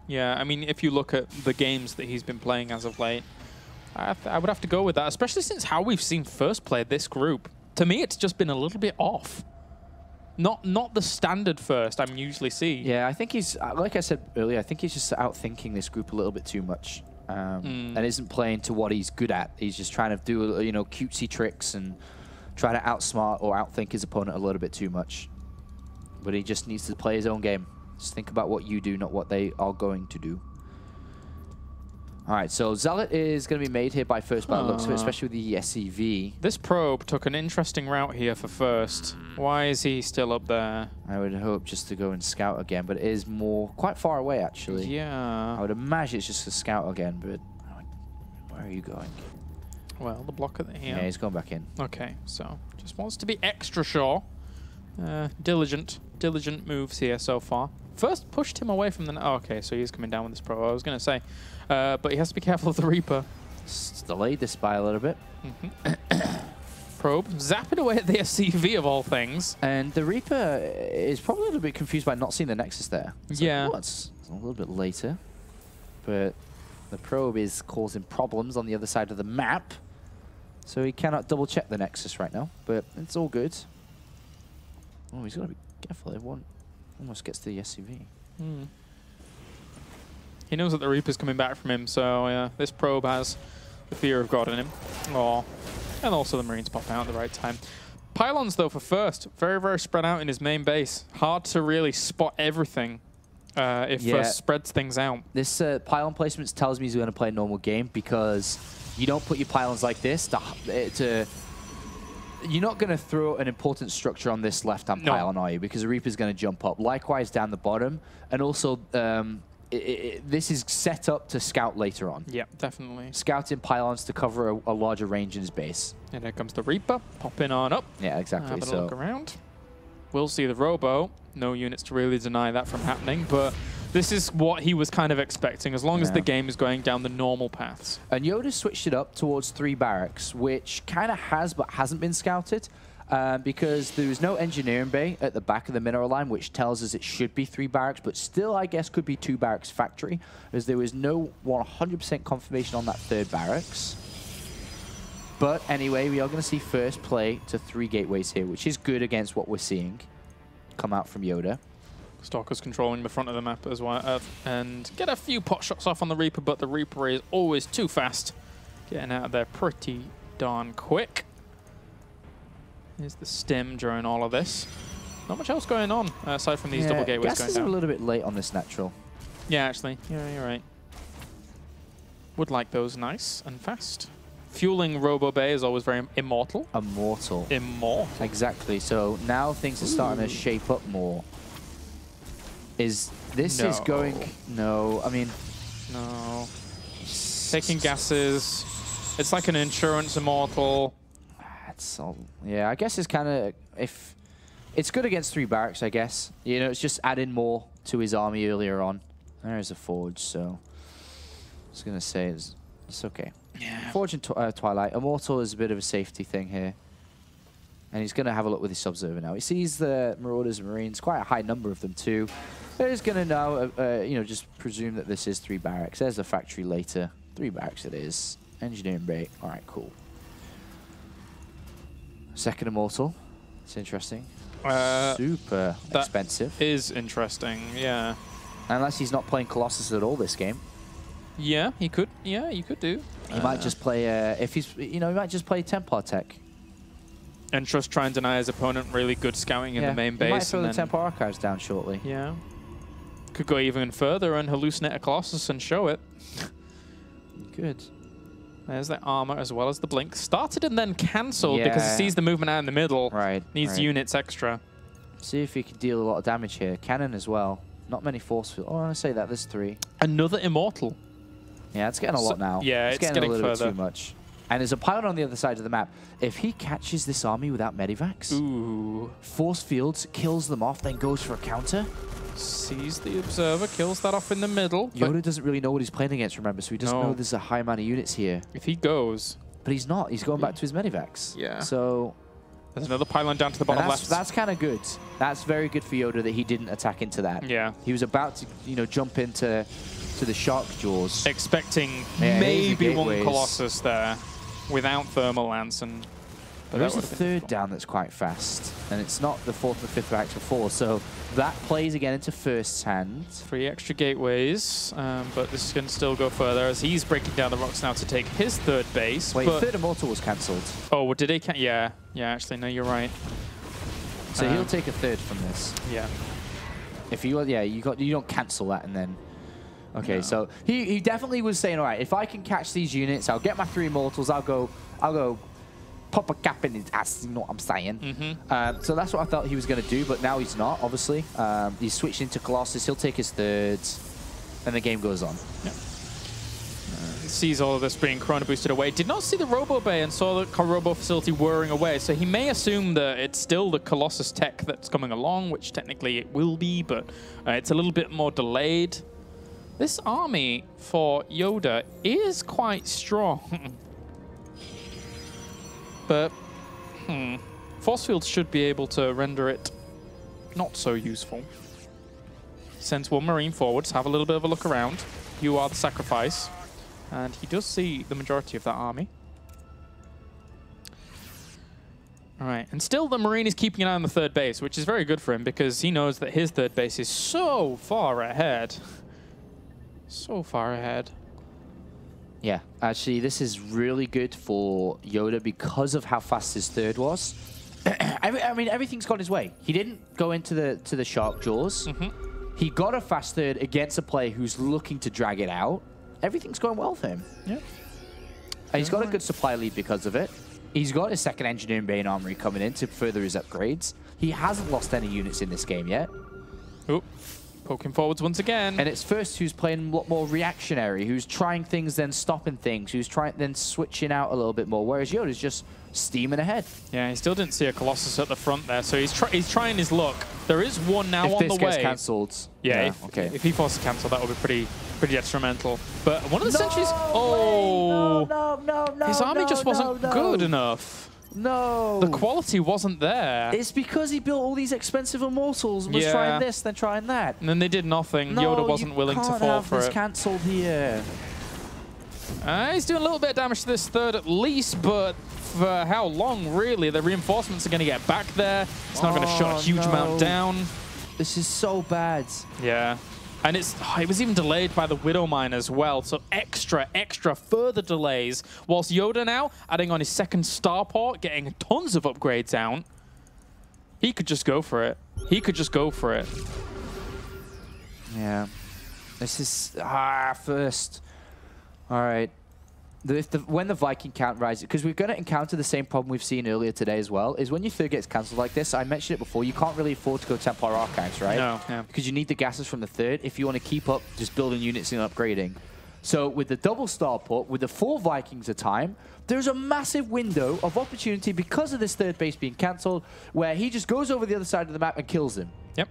Yeah, I mean, if you look at the games that he's been playing as of late, I would have to go with that, especially since how we've seen First play this group. To me, it's just been a little bit off. Not the standard First I'm usually see. Yeah, I think he's, like I said earlier, I think he's just outthinking this group a little bit too much. And isn't playing to what he's good at. He's just trying to do, you know, cutesy tricks and try to outsmart or outthink his opponent a little bit too much. But he just needs to play his own game. Just think about what you do, not what they are going to do. All right, so Zealot is going to be made here by First by the looks of it, especially with the SEV. This probe took an interesting route here for First. Why is he still up there? I would hope just to go and scout again, but it is quite far away, actually. Yeah. I would imagine it's just a scout again, but where are you going? Well, the blocker here. Yeah, he's going back in. Okay, so just wants to be extra sure. Diligent moves here so far. First pushed him away from the... Oh, okay, so he's coming down with this probe, I was going to say. But he has to be careful of the Reaper. It's delayed this by a little bit. Probe, zapping away at the SCV of all things. And the Reaper is probably a little bit confused by not seeing the Nexus there. It's yeah. Like, oh, it's a little bit later. But the probe is causing problems on the other side of the map. So he cannot double check the Nexus right now. But it's all good. Oh, he's got to be careful. Everyone almost gets to the SCV. He knows that the Reaper's coming back from him, so this probe has the fear of God in him. Oh, and also the Marines pop out at the right time. Pylons, though, for First, very, very spread out in his main base. Hard to really spot everything if First spreads things out. This pylon placements tells me he's going to play a normal game because you don't put your pylons like this to you're not going to throw an important structure on this left-hand pylon, are you? Because the Reaper's going to jump up. Likewise down the bottom. And also, this is set up to scout later on. Yeah, definitely. Scouting pylons to cover a larger range in his base. And there comes the Reaper, popping on up. Yeah, exactly. Having a look around. We'll see the Robo. No units to really deny that from happening, but this is what he was kind of expecting, as long as the game is going down the normal paths. And YoDa switched it up towards 3 barracks, which kind of has but hasn't been scouted, because there is no engineering bay at the back of the mineral line, which tells us it should be 3 barracks, but still, I guess, could be 2 barracks factory, as there was no 100% confirmation on that 3rd barracks. But anyway, we are going to see First play to 3 gateways here, which is good against what we're seeing come out from YoDa. Stalker's controlling the front of the map as well, and get a few pot shots off on the Reaper, but the Reaper is always too fast. Getting out of there pretty darn quick. Here's the stim during all of this. Not much else going on, aside from these double gateways going down. Gases are a little bit late on this natural. Yeah, actually. Yeah, you're right. Would like those nice and fast. Fueling Robo Bay is always very immortal. Immortal. Immortal. Exactly. So now things are starting to shape up more. Is going... No, I mean... No. Taking gases. It's like an insurance immortal. It's all... Yeah, I guess it's kind of... If it's good against 3 barracks, I guess. You know, it's just adding more to his army earlier on. There's a Forge, so... I was going to say it's okay. Yeah. Forge and Twilight. Immortal is a bit of a safety thing here. And he's going to have a look with his Observer now. He sees the Marauders and Marines, quite a high number of them too. He's going to now, you know, just presume that this is 3 barracks. There's the factory later. 3 barracks it is. Engineering bay. All right, cool. Second Immortal. It's interesting. Super expensive. Is interesting, yeah. Unless he's not playing Colossus at all this game. Yeah, he could. Yeah, you could do. He might just play, if he's, you know, he might just play Templar Tech. And just try and deny his opponent really good scouting in the main base. He might throw the Templar Archives down shortly. Yeah. Could go even further and hallucinate a Colossus and show it. Good. There's the armor as well as the blink. Started and then cancelled because he sees the movement out in the middle. Right. Needs units extra. See if he can deal a lot of damage here. Cannon as well. Not many force field. Oh, I want to say that. There's 3. Another Immortal. Yeah, it's getting a lot now. Yeah, it's getting a little further. bit too much. And there's a pylon on the other side of the map. If he catches this army without medivacs, force fields, kills them off, then goes for a counter. Sees the Observer, kills that off in the middle. YoDa doesn't really know what he's playing against, remember, so he doesn't know there's a high amount of units here. If he goes, but he's not. He's going back to his medivacs. Yeah. So there's another pylon down to the bottom left. That's kind of good. That's very good for YoDa that he didn't attack into that. Yeah. He was about to, you know, jump into the shark jaws. Expecting maybe one Colossus there without Thermal Lance. And there's a third down that's quite fast, and it's not the fourth or fifth Axe before, so that plays again into first's hand. 3 extra gateways, but this is going to still go further as he's breaking down the rocks now to take his third base. Wait, third Immortal was cancelled. Oh, did he? Yeah, actually, no, you're right. So he'll take a third from this. Yeah. If you, you don't cancel that and then. Okay, no. So he definitely was saying, all right, if I can catch these units, I'll get my 3 Immortals. I'll go pop a cap in his ass, you know what I'm saying? So that's what I thought he was going to do, but now he's not, obviously. He's switched into Colossus. He'll take his third, and the game goes on. Yeah. Sees all of this being Chrono boosted away. Did not see the Robo Bay and saw the Robo facility whirring away, so he may assume that it's still the Colossus tech that's coming along, which technically it will be, but it's a little bit more delayed. This army for YoDa is quite strong. But, Force Field should be able to render it not so useful. Sends 1 Marine forwards, have a little bit of a look around. You are the sacrifice. And he does see the majority of that army. All right, and still the Marine is keeping an eye on the third base, which is very good for him because he knows that his third base is so far ahead. So far ahead. Yeah, actually, this is really good for YoDa because of how fast his third was. I mean, everything's gone his way. He didn't go into the shark jaws. He got a fast third against a player who's looking to drag it out. Everything's going well for him. Yeah. And he's got a good supply lead because of it. He's got his second engineering bay and armory coming in to further his upgrades. He hasn't lost any units in this game yet. Oop. Poking forwards once again. And it's first who's playing a lot more reactionary, who's trying things, then stopping things, who's then switching out a little bit more, whereas YoDa's just steaming ahead. Yeah, he still didn't see a Colossus at the front there, so he's trying his luck. There is one now on the way. If this gets cancelled. Yeah, if he forces to cancel, that would be pretty detrimental. But one of the sentries... Oh! No, his army just wasn't good enough. No. The quality wasn't there. It's because he built all these expensive Immortals and was trying this, then trying that. And then they did nothing. No, YoDa wasn't willing to fall for it. Cancelled here. He's doing a little bit of damage to this third at least, but for how long, really? The reinforcements are going to get back there. It's not going to shut a huge amount down. This is so bad. Yeah. And it was even delayed by the Widow Mine as well, so extra further delays. Whilst YoDa now, adding on his second starport, getting tons of upgrades out. He could just go for it. He could just go for it. Yeah. This is... first. All right. When the Viking count rises, because we're going to encounter the same problem we've seen earlier today as well, is when your third gets cancelled like this, I mentioned it before, you can't really afford to go Templar Archives, right? No. Yeah. Because you need the gases from the third if you want to keep up just building units and upgrading. So with the double starport, with the 4 Vikings a time, there's a massive window of opportunity because of this third base being cancelled, where he just goes over the other side of the map and kills him. Yep.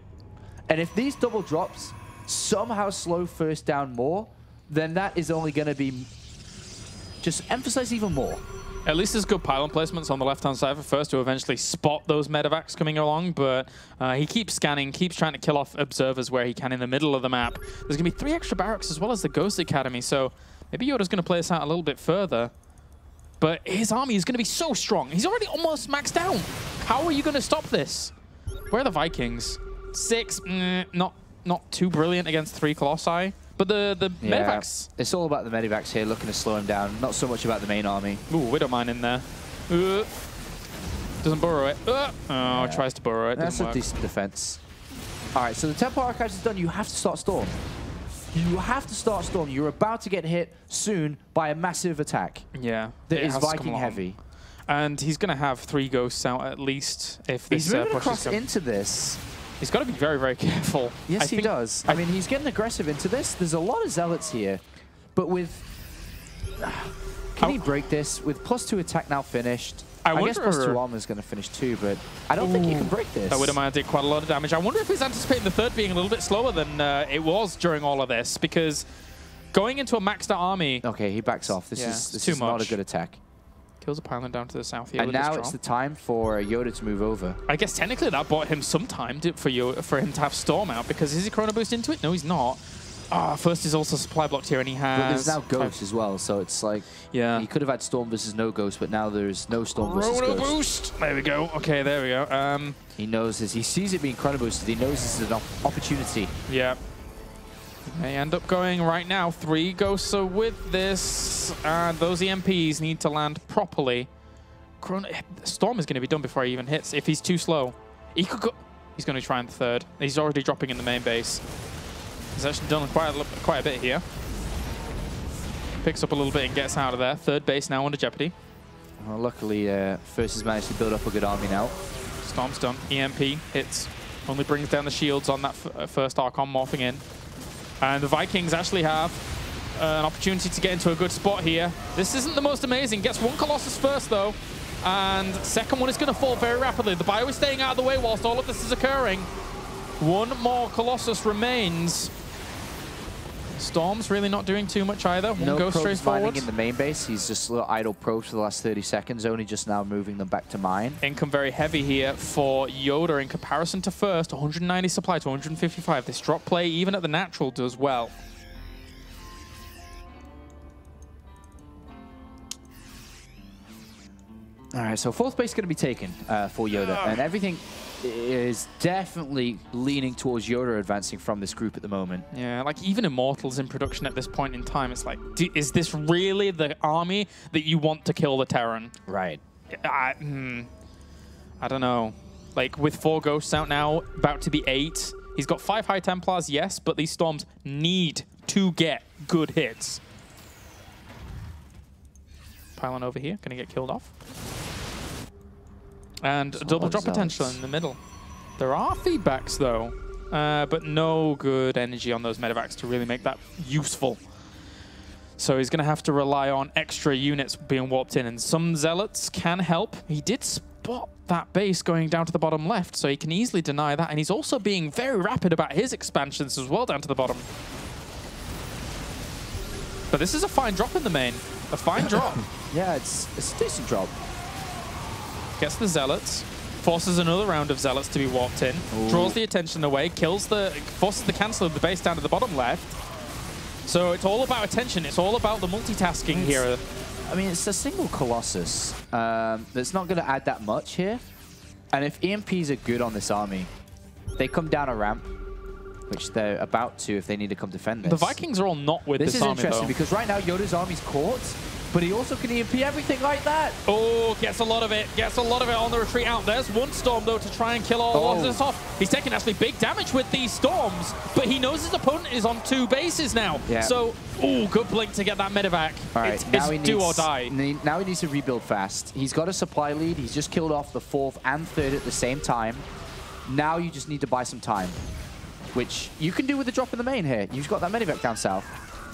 And if these double drops somehow slow first down more, then that is only going to be... just emphasize even more. At least there's good pylon placements on the left-hand side for first to eventually spot those medevacs coming along, but he keeps scanning, keeps trying to kill off observers where he can in the middle of the map. There's going to be 3 extra barracks as well as the Ghost Academy, so maybe YoDa's going to play this out a little bit further. But his army is going to be so strong. He's already almost maxed out. How are you going to stop this? Where are the Vikings? 6, not too brilliant against 3 Colossi. But the medevacs... It's all about the medevacs here, looking to slow him down. Not so much about the main army. Ooh, Widow Mine in there. Doesn't burrow it. Tries to burrow it. That's a decent defense. All right, so the Templar Archives is done. You have to start Storm. You have to start Storm. You're about to get hit soon by a massive attack. Yeah. That is Viking heavy. And he's going to have 3 ghosts out at least if this He's moving across into this. He's got to be very, very careful. Yes, he does. I mean, he's getting aggressive into this. There's a lot of Zealots here. But with... Can he break this? With +2 attack now finished. I guess +2 armor is going to finish too, but I don't think he can break this. That Widow Mine did quite a lot of damage. I wonder if he's anticipating the third being a little bit slower than it was during all of this, because going into a maxed out army... Okay, he backs off. This is not a good attack. Kills a pylon down to the south here. And now it's the time for YoDa to move over. I guess technically that bought him some time for him to have Storm out, because is he Chrono Boost into it? No, he's not. First is also supply blocked here, and he has... But there's now Ghost as well, so it's like... Yeah. He could have had Storm versus no Ghost, but now there's no Storm versus Chrono Ghost. Boost! There we go. Okay, there we go. He knows this. He sees it being Chrono Boosted. He knows this is an opportunity. Yeah. They end up going right now. 3 Ghosts are with this, and those EMPs need to land properly. Storm is going to be done before he even hits. If he's too slow, he could go... He's going to try in the third. He's already dropping in the main base. He's actually done quite a bit here. Picks up a little bit and gets out of there. Third base now under jeopardy. Well, luckily, First has managed to build up a good army now. Storm's done. EMP hits. Only brings down the shields on that first Archon morphing in. And the Vikings actually have an opportunity to get into a good spot here. This isn't the most amazing. Gets one Colossus first, though. And second one is going to fall very rapidly. The bio is staying out of the way whilst all of this is occurring. One more Colossus remains. Storm's really not doing too much either. One goes straight forward. In the main base. He's just a little idle probes for the last 30 seconds, only just now moving them back to mine. Income very heavy here for YoDa in comparison to first. 190 supply to 155. This drop play, even at the natural, does well. All right, so fourth base is going to be taken for YoDa, and everything is definitely leaning towards YoDa advancing from this group at the moment. Yeah, like even Immortals in production at this point in time, it's like, is this really the army that you want to kill the Terran? Right. I don't know. Like with 4 Ghosts out now, about to be 8. He's got 5 High Templars, yes, but these Storms need to get good hits. Pylon over here, gonna get killed off. And a double drop potential in the middle. There are feedbacks though, but no good energy on those medevacs to really make that useful. So he's going to have to rely on extra units being warped in, and some Zealots can help. He did spot that base going down to the bottom left, so he can easily deny that, and he's also being very rapid about his expansions as well down to the bottom. But this is a fine drop in the main. A fine drop. Yeah, it's a decent drop. Gets the Zealots, forces another round of Zealots to be warped in, draws the attention away, forces the cancel of the base down to the bottom left. So it's all about attention, it's all about the multitasking here. I mean, it's a single Colossus that's not going to add that much here. And if EMPs are good on this army, they come down a ramp, which they're about to if they need to come defend this. The Vikings are all not with this army, though. This is interesting because right now YoDa's army's caught, but he also can EMP everything like that. Oh, gets a lot of it. Gets a lot of it on the retreat out. There's one Storm, though, to try and kill all of this off. He's taking actually big damage with these Storms, but he knows his opponent is on 2 bases now. Yeah. So, good blink to get that medevac. All right, now it's do or die. Now he needs to rebuild fast. He's got a supply lead. He's just killed off the 4th and 3rd at the same time. Now you just need to buy some time, which you can do with the drop in the main here. You've got that medevac down south.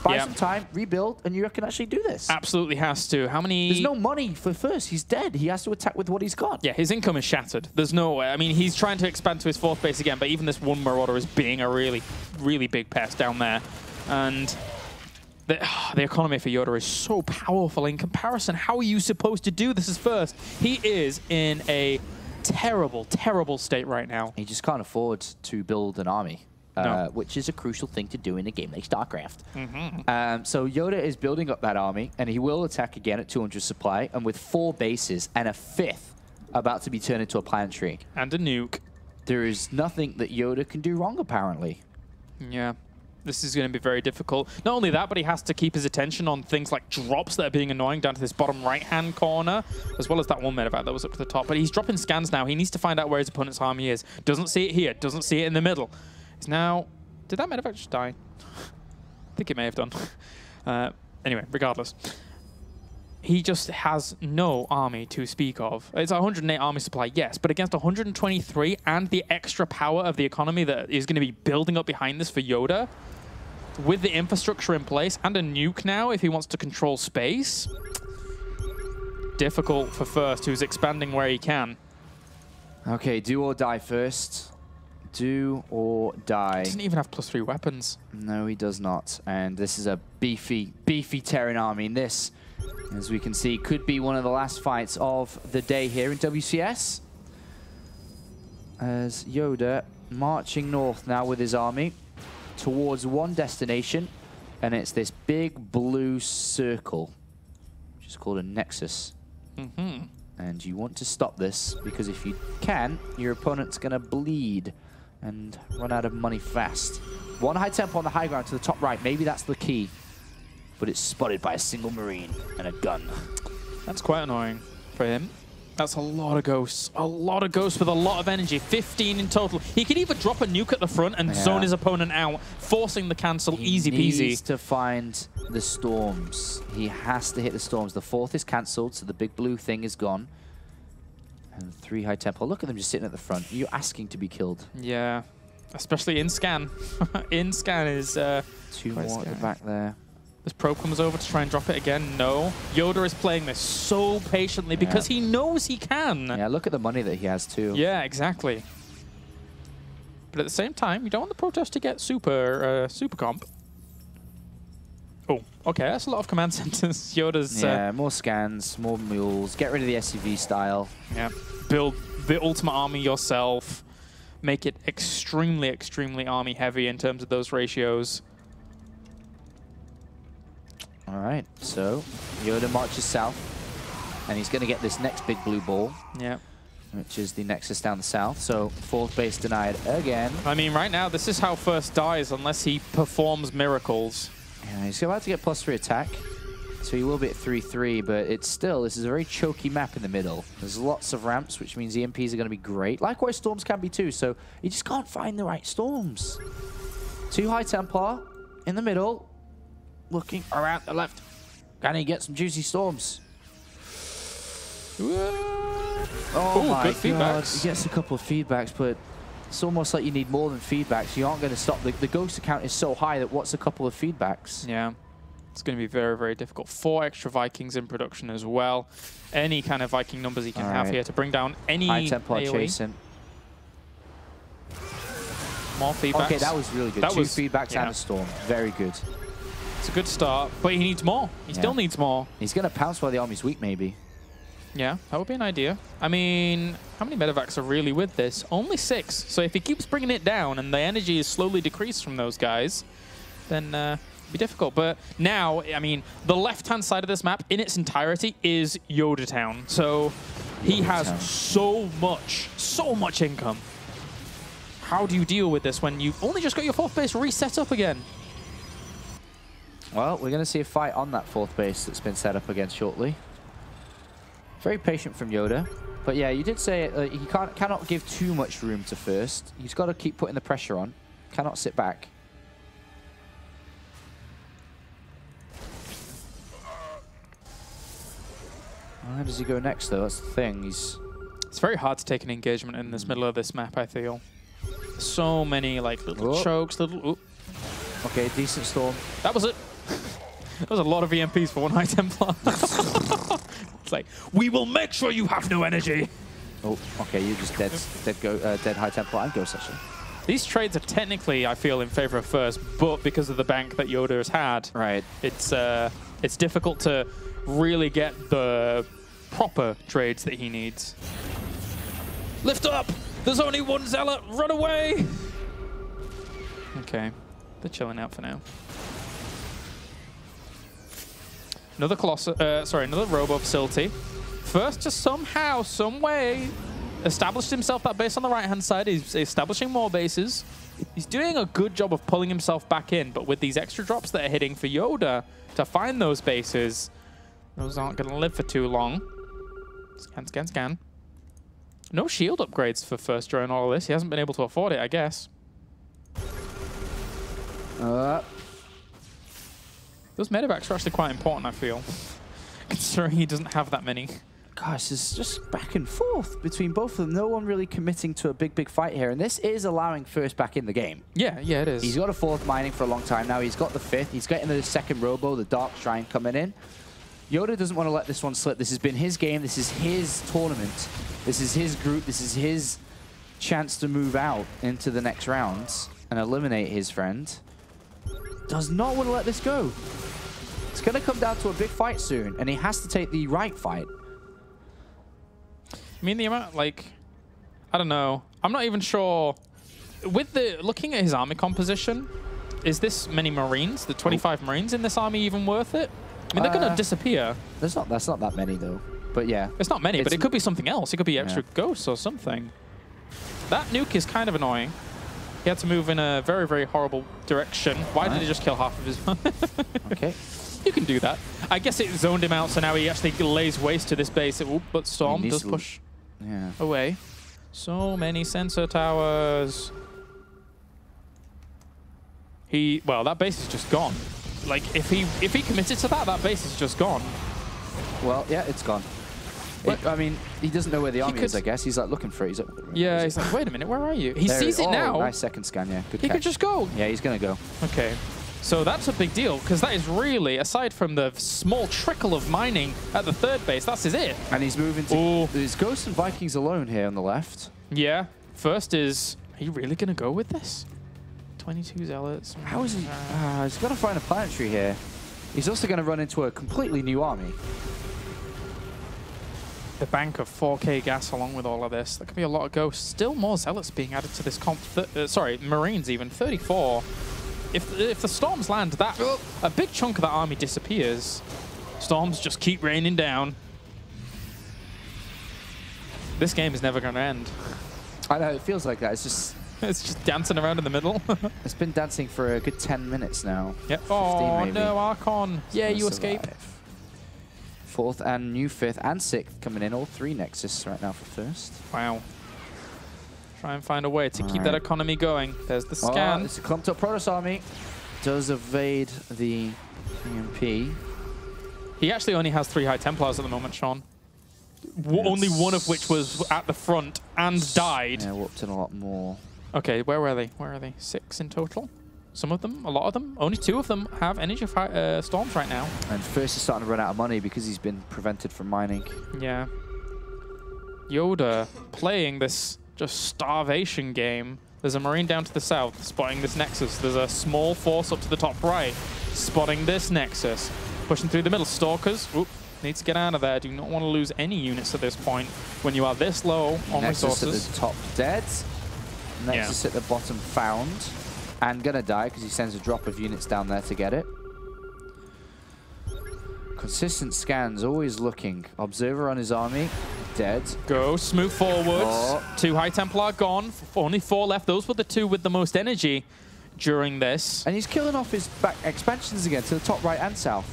Buy some time, rebuild, and you can actually do this. Absolutely has to. How many... There's no money for first. He's dead. He has to attack with what he's got. Yeah, his income is shattered. There's no way. I mean, he's trying to expand to his 4th base again, but even this one Marauder is being a really, really big pest down there. And the economy for YoDa is so powerful in comparison. How are you supposed to do this as first? He is in a terrible, terrible state right now. He just can't afford to build an army. Which is a crucial thing to do in a game like StarCraft. So YoDa is building up that army, and he will attack again at 200 supply, and with 4 bases and a 5th about to be turned into a planetary. And a nuke. There is nothing that YoDa can do wrong, apparently. Yeah. This is going to be very difficult. Not only that, but he has to keep his attention on things like drops that are being annoying down to this bottom right-hand corner, as well as that one medevac that was up to the top. But he's dropping scans now. He needs to find out where his opponent's army is. Doesn't see it here. Doesn't see it in the middle. Now, did that medevac just die? I think it may have done. Anyway, regardless. He just has no army to speak of. It's 108 army supply, yes, but against 123 and the extra power of the economy that is going to be building up behind this for YoDa, with the infrastructure in place and a nuke now if he wants to control space, difficult for first, who's expanding where he can. Okay, do or die first. Do or die. He doesn't even have +3 weapons. No, he does not. And this is a beefy, beefy Terran army. And this As we can see, could be one of the last fights of the day here in WCS. As YoDa marching north now with his army towards one destination, and it's this big blue circle, which is called a nexus. And you want to stop this, because if you can, your opponent's going to bleed and run out of money fast. One high tempo on the high ground to the top right. Maybe that's the key. But it's spotted by a single Marine and a gun. That's quite annoying for him. That's a lot of ghosts. A lot of ghosts with a lot of energy. 15 in total. He could either drop a nuke at the front and zone his opponent out, forcing the cancel easy peasy. He needs to find the storms. He has to hit the storms. The 4th is cancelled, so the big blue thing is gone. And 3 high tempo. Look at them just sitting at the front. You're asking to be killed. Yeah, especially in scan. In scan is 2 more at the back there. This probe comes over to try and drop it again. No. YoDa is playing this so patiently because he knows he can. Yeah, look at the money that he has too. Yeah, exactly. But at the same time, you don't want the protest to get super comp. Oh, okay, that's a lot of command centers. YoDa's... Yeah, more scans, more mules. Get rid of the SCV style. Yeah, build the ultimate army yourself. Make it extremely, extremely army heavy in terms of those ratios. All right, so YoDa marches south, and he's going to get this next big blue ball. Yeah. Which is the Nexus down the south. So 4th base denied again. I mean, right now, this is how first dies unless he performs miracles. Yeah, he's about to get +3 attack, so he will be at 3-3, but it's still, this is a very choky map in the middle. There's lots of ramps, which means EMPs are going to be great. Likewise, storms can be too, so you just can't find the right storms. 2 high Templar in the middle. Looking around the left. Can he get some juicy storms? Oh my good god. feedbacks. He gets a couple of feedbacks, but it's almost like you need more than feedbacks. You aren't going to stop. The ghost account is so high that what's a couple of feedbacks? Yeah. It's going to be very, very difficult. 4 extra Vikings in production as well. Any kind of Viking numbers he can have here to bring down any high Templar AoE. chasing. More feedbacks. Okay, that was really good. That 2 was, feedbacks and a storm. Very good. It's a good start, but he needs more. He still needs more. He's going to pounce while the army's weak, maybe. Yeah, that would be an idea. I mean, how many medevacs are really with this? Only 6. So if he keeps bringing it down and the energy is slowly decreased from those guys, then it'd be difficult. But now, I mean, the left-hand side of this map in its entirety is YoDa Town. So he has so much income. How do you deal with this when you've only just got your 4th base reset up again? Well, we're going to see a fight on that 4th base that's been set up again shortly. Very patient from YoDa. But yeah, you did say he cannot give too much room to first. He's got to keep putting the pressure on. Cannot sit back. Where does he go next, though? That's the thing. It's very hard to take an engagement in this middle of this map, I feel. So many, like, little chokes, little... Okay, decent storm. That was it. That was a lot of EMPs for 1 high Templar. It's like, we will make sure you have no energy. Oh, okay, you're just dead high Templar and ghost actually. These trades are technically, I feel, in favor of first, but because of the bank that YoDa has had, it's difficult to really get the proper trades that he needs. Lift up! There's only 1 zealot! Run away! Okay, they're chilling out for now. Another another Robo facility. First, just somehow, some way, established himself that base on the right-hand side. He's establishing more bases. He's doing a good job of pulling himself back in, but with these extra drops that are hitting for YoDa to find those bases, those aren't going to live for too long. Scan, scan, scan. No shield upgrades for first during all of this. He hasn't been able to afford it, I guess. Those medevacs are actually quite important, I feel, considering he doesn't have that many. Gosh, it's just back and forth between both of them. No one really committing to a big fight here, and this is allowing first back in the game. Yeah, yeah, it is. He's got a 4th mining for a long time now. He's got the 5th. He's getting the 2nd Robo, the Dark Shrine coming in. YoDa doesn't want to let this one slip. This has been his game. This is his tournament. This is his group. This is his chance to move out into the next rounds and eliminate his friend. Does not want to let this go. It's going to come down to a big fight soon, and he has to take the right fight. I mean, the amount, like, I don't know. I'm not even sure. With the looking at his army composition, is this many Marines, the 25 Marines in this army, even worth it? I mean, they're going to disappear. That's not that many, though. But yeah. It's not many, but it could be something else. It could be extra ghosts or something. That nuke is kind of annoying. He had to move in a very, very horrible direction. Why did he just kill half of his... Okay. You can do that. I guess it zoned him out, so now he actually lays waste to this base. But Storm does push away. So many sensor towers. Well, that base is just gone. Like, if he committed to that, that base is just gone. Well, yeah, it's gone. I mean, he doesn't know where the army is, I guess. He's like looking for it. He's like, yeah, he's like, wait a minute, where are you? He sees it now. Nice second scan, yeah. Good he catch. could just go. Yeah, he's going to go. Okay. So that's a big deal, because that is really, aside from the small trickle of mining at the third base, that's it. And he's moving to... There's Ghosts and Vikings alone here on the left. Yeah. First is... Are you really going to go with this? 22 Zealots. How is he... he's got to find a planetary here. He's also going to run into a completely new army. The bank of 4K gas along with all of this. There could be a lot of ghosts. Still more Zealots being added to this comp. Sorry, Marines even. 34. If the Storms land, a big chunk of that army disappears. Storms just keep raining down. This game is never going to end. I know, it feels like that. It's just dancing around in the middle. It's been dancing for a good 10 minutes now. Yep. Oh, no, Archon. Yeah, you escape. Fourth and new fifth and sixth coming in. All three Nexus right now for first. Wow. Try and find a way to keep that economy going. There's the scan. It's a clumped up Protoss army. Does evade the EMP. He actually only has 3 High Templars at the moment, Sean. Only one of which was at the front and died. Yeah, whooped in a lot more. Okay, where were they? Where are they? 6 in total? Some of them, a lot of them. Only 2 of them have energy storms right now. And first is starting to run out of money because he's been prevented from mining. Yeah. YoDa playing this just starvation game. There's a Marine down to the south spotting this Nexus. There's a small force up to the top right spotting this Nexus. Pushing through the middle. Stalkers. Oop, needs to get out of there. Do not want to lose any units at this point when you are this low on resources. Nexus at the top dead. Nexus at the bottom found. And gonna die because he sends a drop of units down there to get it. Consistent scans, always looking. Observer on his army, dead. Go, smooth forwards. 2 High Templar gone, only 4 left. Those were the 2 with the most energy during this. And he's killing off his back expansions again to the top right and south.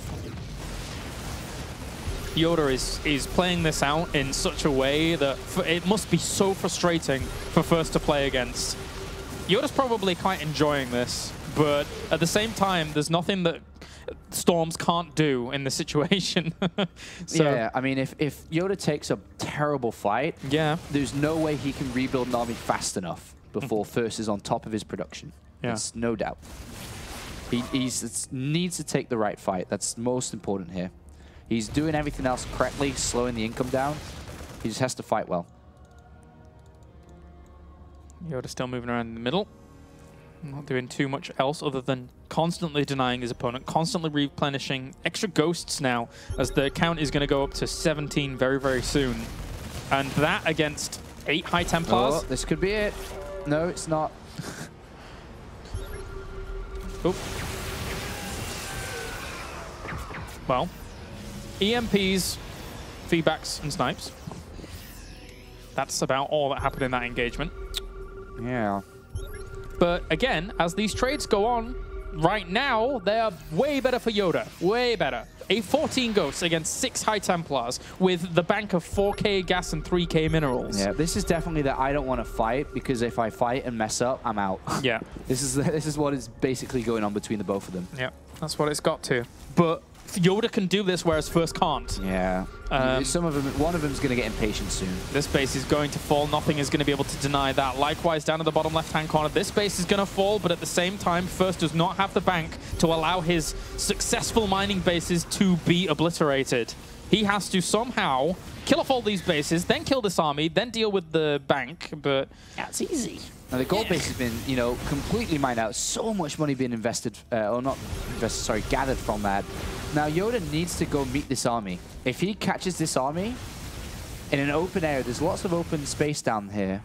YoDa is playing this out in such a way that it must be so frustrating for First to play against. YoDa's probably quite enjoying this, but at the same time, there's nothing that Storms can't do in the situation. So, yeah, I mean, if YoDa takes a terrible fight, there's no way he can rebuild an army fast enough before First is on top of his production. It's no doubt. He needs to take the right fight. That's most important here. He's doing everything else correctly, slowing the income down. He just has to fight well. YoDa still moving around in the middle. Not doing too much else other than constantly denying his opponent, constantly replenishing extra ghosts now, as the count is going to go up to 17 very, very soon. And that against 8 High Templars. Oh, this could be it. No, it's not. Oop. Well, EMPs, feedbacks, and snipes. That's about all that happened in that engagement. Yeah. But again, as these trades go on, right now, they are way better for YoDa. Way better. A 14 Ghosts against 6 High Templars with the bank of 4K gas and 3K minerals. Yeah, this is definitely that I don't want to fight, because if I fight and mess up, I'm out. Yeah. This is what is basically going on between the both of them. Yeah, that's what it's got to. But YoDa can do this, whereas First can't. Yeah. Some of them, one of them is going to get impatient soon. This base is going to fall. Nothing is going to be able to deny that. Likewise, down at the bottom left-hand corner, this base is going to fall, but at the same time, First does not have the bank to allow his successful mining bases to be obliterated. He has to somehow kill off all these bases, then kill this army, then deal with the bank, but that's easy. Now the gold base has been, you know, completely mined out. So much money being invested, or not invested, sorry, gathered from that. Now, YoDa needs to go meet this army. If he catches this army in an open area, there's lots of open space down here.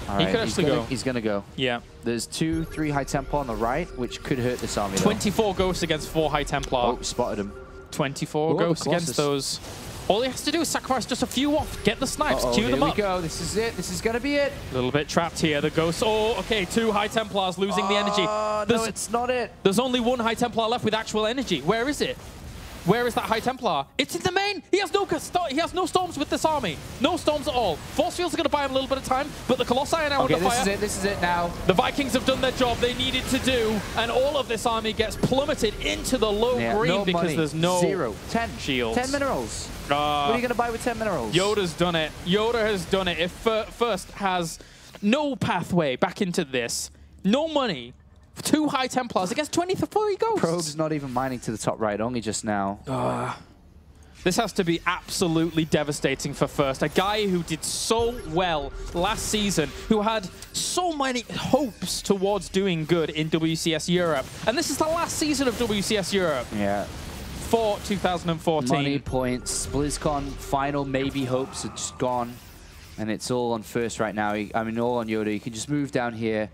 All right, he could actually go. He's going to go. Yeah. There's 2, 3 High Templar on the right, which could hurt this army, 24 Ghosts against 4 High Templar. Oh, spotted him. 24 Ghosts against those. All he has to do is sacrifice just a few off, get the snipes, queue them up. Here we go. This is it. This is going to be it. A little bit trapped here. The Ghosts. Oh, okay. 2 High Templars losing the energy. No, it's not it. There's only 1 High Templar left with actual energy. Where is it? Where is that High Templar? It's in the main. He has no storms with this army. No storms at all. Force fields are going to buy him a little bit of time, but the Colossi are now under fire. This is it now. The Vikings have done their job they needed to do, and all of this army gets plummeted into the low green because there's no 10 shields. 10 minerals. What are you going to buy with 10 minerals? YoDa's done it. YoDa has done it. If First has no pathway back into this, no money, 2 High Templars against 23 Ghosts. Probe's not even mining to the top right, only just now. This has to be absolutely devastating for First. A guy who did so well last season, who had so many hopes towards doing good in WCS Europe. And this is the last season of WCS Europe. Yeah. For 2014. Money, points, BlizzCon final maybe hopes are just gone. And it's all on First right now. I mean, all on YoDa. You can just move down here.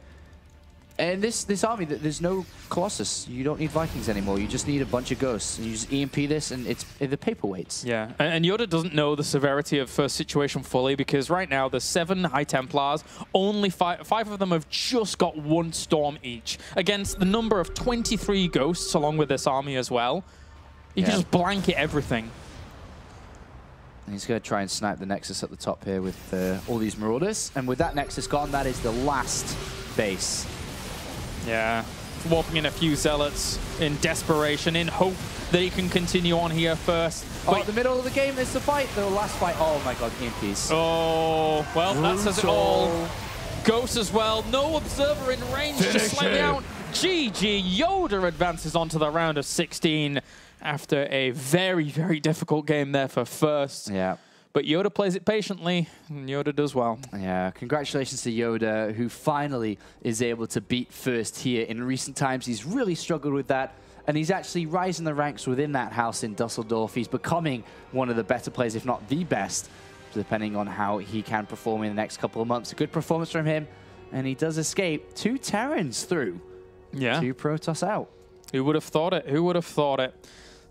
And this army, there's no Colossus. You don't need Vikings anymore. You just need a bunch of Ghosts. And you just EMP this, and it's the paperweights. Yeah, and YoDa doesn't know the severity of First situation fully, because right now there's 7 High Templars. Only 5 of them have just got 1 storm each against the number of 23 Ghosts along with this army as well. You can just blanket everything. And he's going to try and snipe the Nexus at the top here with all these Marauders. And with that Nexus gone, that is the last base. Yeah, warping in a few Zealots in desperation, in hope that he can continue on here First. Oh, the middle of the game is the fight, the last fight. Oh my god, EMPs. Oh, well, that says it all. Ghost as well, no Observer in range, just slightly out. GG, YoDa advances onto the round of 16 after a very, very difficult game there for First. Yeah. But YoDa plays it patiently, and YoDa does well. Yeah, congratulations to YoDa, who finally is able to beat First here. In recent times, he's really struggled with that, and he's actually rising the ranks within that house in Dusseldorf. He's becoming one of the better players, if not the best, depending on how he can perform in the next couple of months. A good performance from him, and he does escape 2 Terrans through. Yeah. 2 Protoss out. Who would have thought it? Who would have thought it?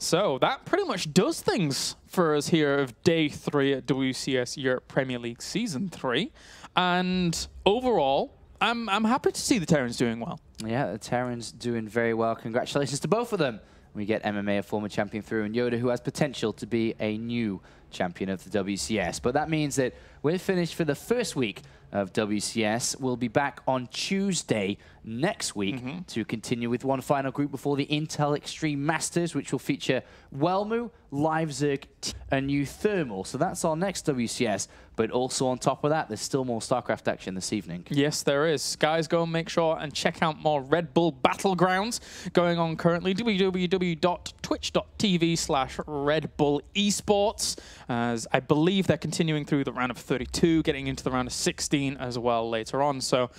So that pretty much does things for us here of Day 3 at WCS Europe Premier League Season 3. And overall, I'm happy to see the Terrans doing well. Yeah, the Terrans doing very well. Congratulations to both of them. We get MMA, a former champion, through, and YoDa, who has potential to be a new champion of the WCS. But that means that we're finished for the first week of WCS. We'll be back on Tuesday next week to continue with one final group before the Intel Extreme Masters, which will feature Welmu, Livezerg, a new Thermal. So that's our next WCS. But also on top of that, there's still more StarCraft action this evening. Yes, there is. Guys, go and make sure and check out more Red Bull Battlegrounds going on currently. www.twitch.tv/Red Bull Esports. As I believe they're continuing through the round of 32, getting into the round of 16 as well later on. So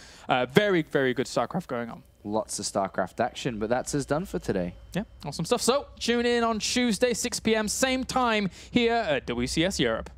very, very good StarCraft going on. Lots of StarCraft action, but that's us done for today. Yeah, awesome stuff. So tune in on Tuesday, 6 p.m., same time here at WCS Europe.